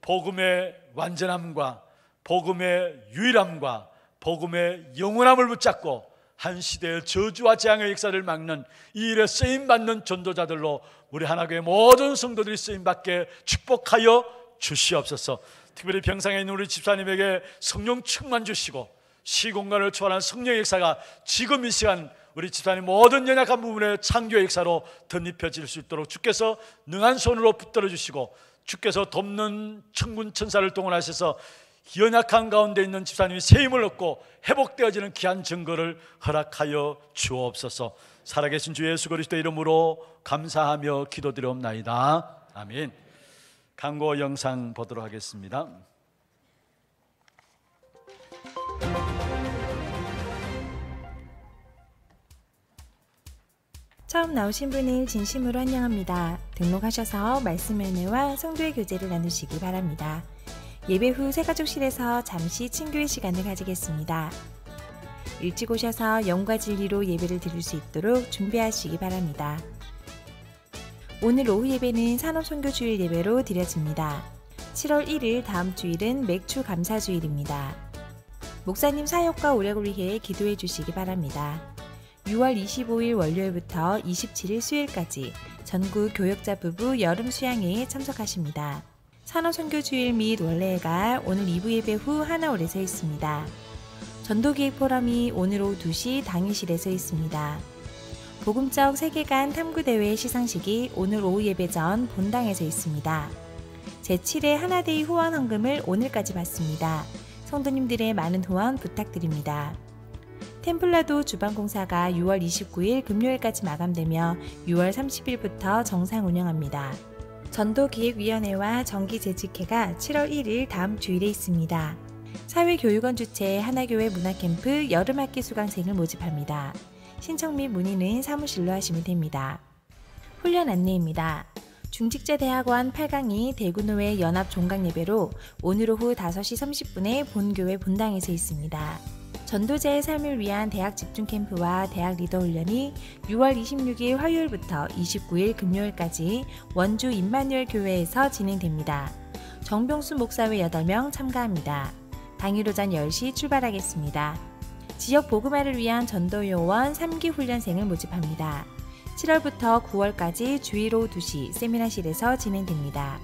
S1: 복음의 완전함과 복음의 유일함과 복음의 영원함을 붙잡고 한 시대의 저주와 재앙의 역사를 막는 이 일에 쓰임받는 전도자들로 우리 하나교회 모든 성도들이 쓰임받게 축복하여 주시옵소서. 특별히 병상에 있는 우리 집사님에게 성령 충만 주시고 시공간을 초월한 성령의 역사가 지금 이 시간 우리 집사님 모든 연약한 부분에 창조의 역사로 덧입혀질 수 있도록 주께서 능한 손으로 붙들어 주시고, 주께서 돕는 천군 천사를 동원하셔서 연약한 가운데 있는 집사님이 세임을 얻고 회복되어지는 귀한 증거를 허락하여 주옵소서. 살아계신 주 예수 그리스도 이름으로 감사하며 기도드리옵나이다. 아멘. 광고 영상 보도록 하겠습니다.
S5: 처음 나오신 분을 진심으로 환영합니다. 등록하셔서 말씀의 은혜와 성도의 교제를 나누시기 바랍니다. 예배 후 새가족실에서 잠시 친교의 시간을 가지겠습니다. 일찍 오셔서 영과 진리로 예배를 드릴 수 있도록 준비하시기 바랍니다. 오늘 오후 예배는 산업선교주일 예배로 드려집니다. 7월 1일 다음 주일은 맥주 감사주일입니다. 목사님 사역과 오력을 위해 기도해 주시기 바랍니다. 6월 25일 월요일부터 27일 수요일까지 전국 교역자 부부 여름 수양회에 참석하십니다. 산업선교주일 및 원래회가 오늘 2부 예배 후 하나홀에서 있습니다. 전도기획 포럼이 오늘 오후 2시 당일실에서 있습니다. 복음적 세계관 탐구대회 시상식이 오늘 오후 예배 전 본당에서 있습니다. 제7회 하나데이 후원 헌금을 오늘까지 받습니다. 성도님들의 많은 후원 부탁드립니다. 템플라도 주방공사가 6월 29일 금요일까지 마감되며 6월 30일부터 정상 운영합니다. 전도기획위원회와 정기재직회가 7월 1일 다음 주일에 있습니다. 사회교육원 주최 하나교회 문화캠프 여름학기 수강생을 모집합니다. 신청 및 문의는 사무실로 하시면 됩니다. 훈련 안내입니다. 중직자대학원 8강이 대구노회 연합 종강예배로 오늘 오후 5시 30분에 본교회 본당에서 있습니다. 전도자의 삶을 위한 대학 집중캠프와 대학 리더 훈련이 6월 26일 화요일부터 29일 금요일까지 원주 임마누엘 교회에서 진행됩니다. 정병수 목사외 8명 참가합니다. 당일 오전 10시 출발하겠습니다. 지역 복음화를 위한 전도요원 3기 훈련생을 모집합니다. 7월부터 9월까지 주일 오후 2시 세미나실에서 진행됩니다.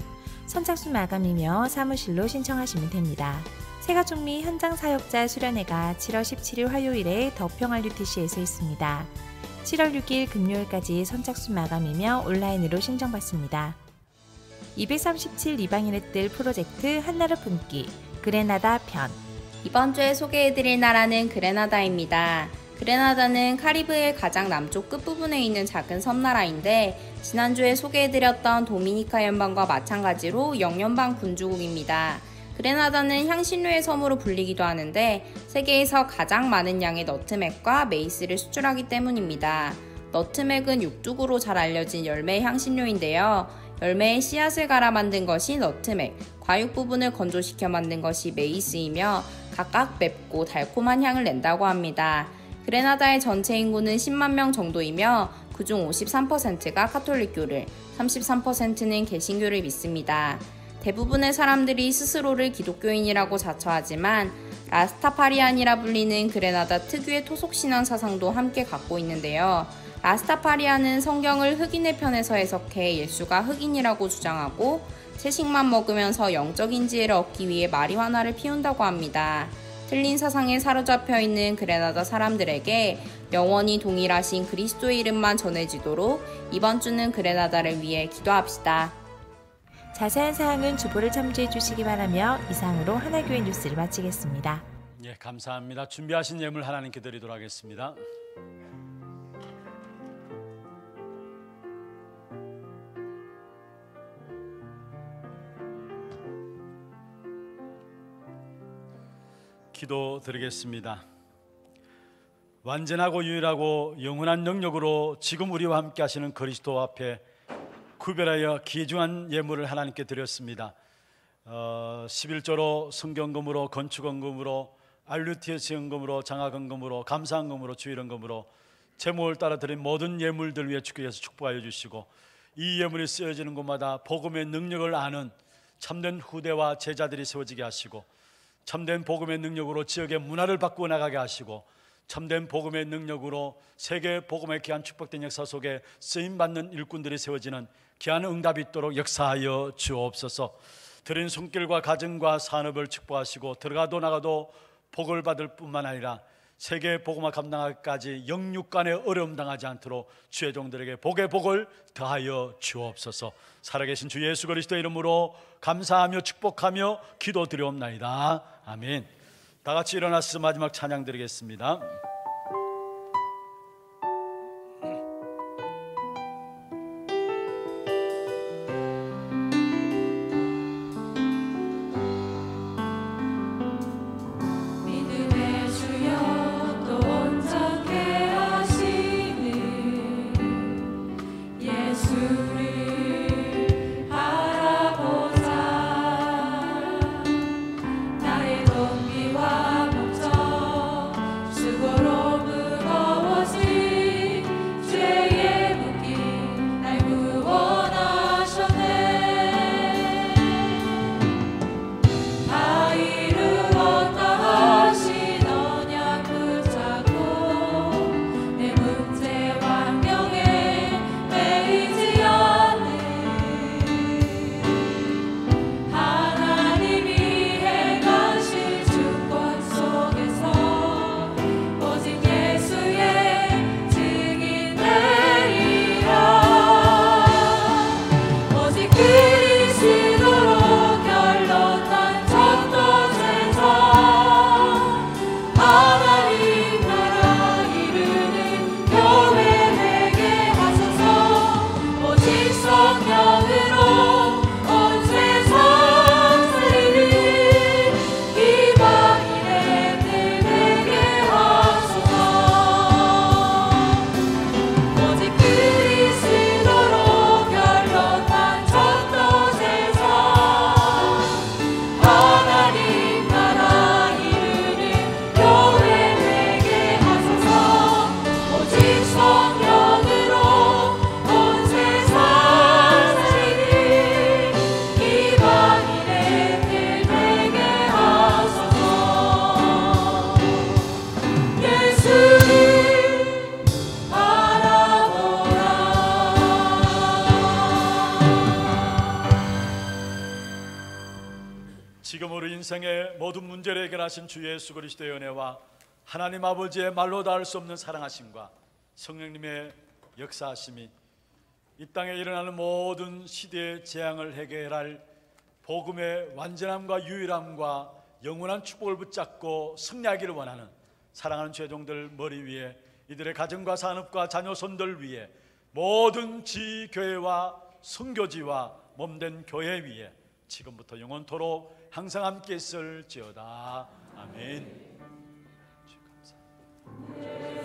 S5: 선착순 마감이며 사무실로 신청하시면 됩니다. 새가족 및 현장 사역자 수련회가 7월 17일 화요일에 덕평RUTC에서 있습니다. 7월 6일 금요일까지 선착순 마감이며 온라인으로 신청받습니다. 237 이방인의 뜰 프로젝트 한나라 품기 그레나다 편.
S6: 이번 주에 소개해드릴 나라는 그레나다입니다. 그레나다는 카리브해 가장 남쪽 끝부분에 있는 작은 섬나라인데 지난주에 소개해드렸던 도미니카 연방과 마찬가지로 영연방 군주국입니다. 그레나다는 향신료의 섬으로 불리기도 하는데 세계에서 가장 많은 양의 너트맥과 메이스를 수출하기 때문입니다. 너트맥은 육죽으로 잘 알려진 열매의 향신료인데요. 열매의 씨앗을 갈아 만든 것이 너트맥, 과육 부분을 건조시켜 만든 것이 메이스이며 각각 맵고 달콤한 향을 낸다고 합니다. 그레나다의 전체 인구는 10만 명 정도이며 그중 53%가 카톨릭교를, 33%는 개신교를 믿습니다. 대부분의 사람들이 스스로를 기독교인이라고 자처하지만 라스타파리안이라 불리는 그레나다 특유의 토속신앙 사상도 함께 갖고 있는데요. 라스타파리안은 성경을 흑인의 편에서 해석해 예수가 흑인이라고 주장하고 채식만 먹으면서 영적인 지혜를 얻기 위해 마리화나를 피운다고 합니다. 틀린 사상에 사로잡혀 있는 그레나다 사람들에게 영원히 동일하신 그리스도의 이름만 전해지도록 이번 주는 그레나다를 위해 기도합시다.
S5: 자세한 사항은 주보를 참조해 주시기 바라며 이상으로 하나교회 뉴스를 마치겠습니다.
S1: 예, 감사합니다. 준비하신 예물 하나님께 드리도록 하겠습니다. 기도 드리겠습니다. 완전하고 유일하고 영원한 능력으로 지금 우리와 함께 하시는 그리스도 앞에 구별하여 귀중한 예물을 하나님께 드렸습니다. 11조로 성경금으로 건축헌금으로 RUTC 헌금으로 장학헌금으로 감사헌금으로 주일헌금으로 제목을 따라 드린 모든 예물들 위해 주께서 축복하여 주시고 이 예물이 쓰여지는 곳마다 복음의 능력을 아는 참된 후대와 제자들이 세워지게 하시고 참된 복음의 능력으로 지역의 문화를 바꾸어 나가게 하시고 참된 복음의 능력으로 세계 복음의 귀한 축복된 역사 속에 쓰임받는 일꾼들이 세워지는 귀한 응답이 있도록 역사하여 주옵소서. 드린 손길과 가정과 산업을 축복하시고 들어가도 나가도 복을 받을 뿐만 아니라 세계 복음화 감당하기까지 영육간에 어려움 당하지 않도록 주의 종들에게 복의 복을 더하여 주옵소서. 살아계신 주 예수 그리스도의 이름으로 감사하며 축복하며 기도드리옵나이다. 아멘. 다 같이 일어나서 마지막 찬양 드리겠습니다.
S3: 나의 동기와 목적 수고로
S1: 인생의 모든 문제를 해결하신 주 예수 그리스도의 은혜와 하나님 아버지의 말로 닿을 수 없는 사랑하심과 성령님의 역사하심이 이 땅에 일어나는 모든 시대의 재앙을 해결할 복음의 완전함과 유일함과 영원한 축복을 붙잡고 승리하기를 원하는 사랑하는 죄종들 머리 위에, 이들의 가정과 산업과 자녀손들 위에, 모든 지교회와 선교지와 몸된 교회 위에 지금부터 영원토록 항상 함께 있을지어다. 아멘. 주님 감사합니다.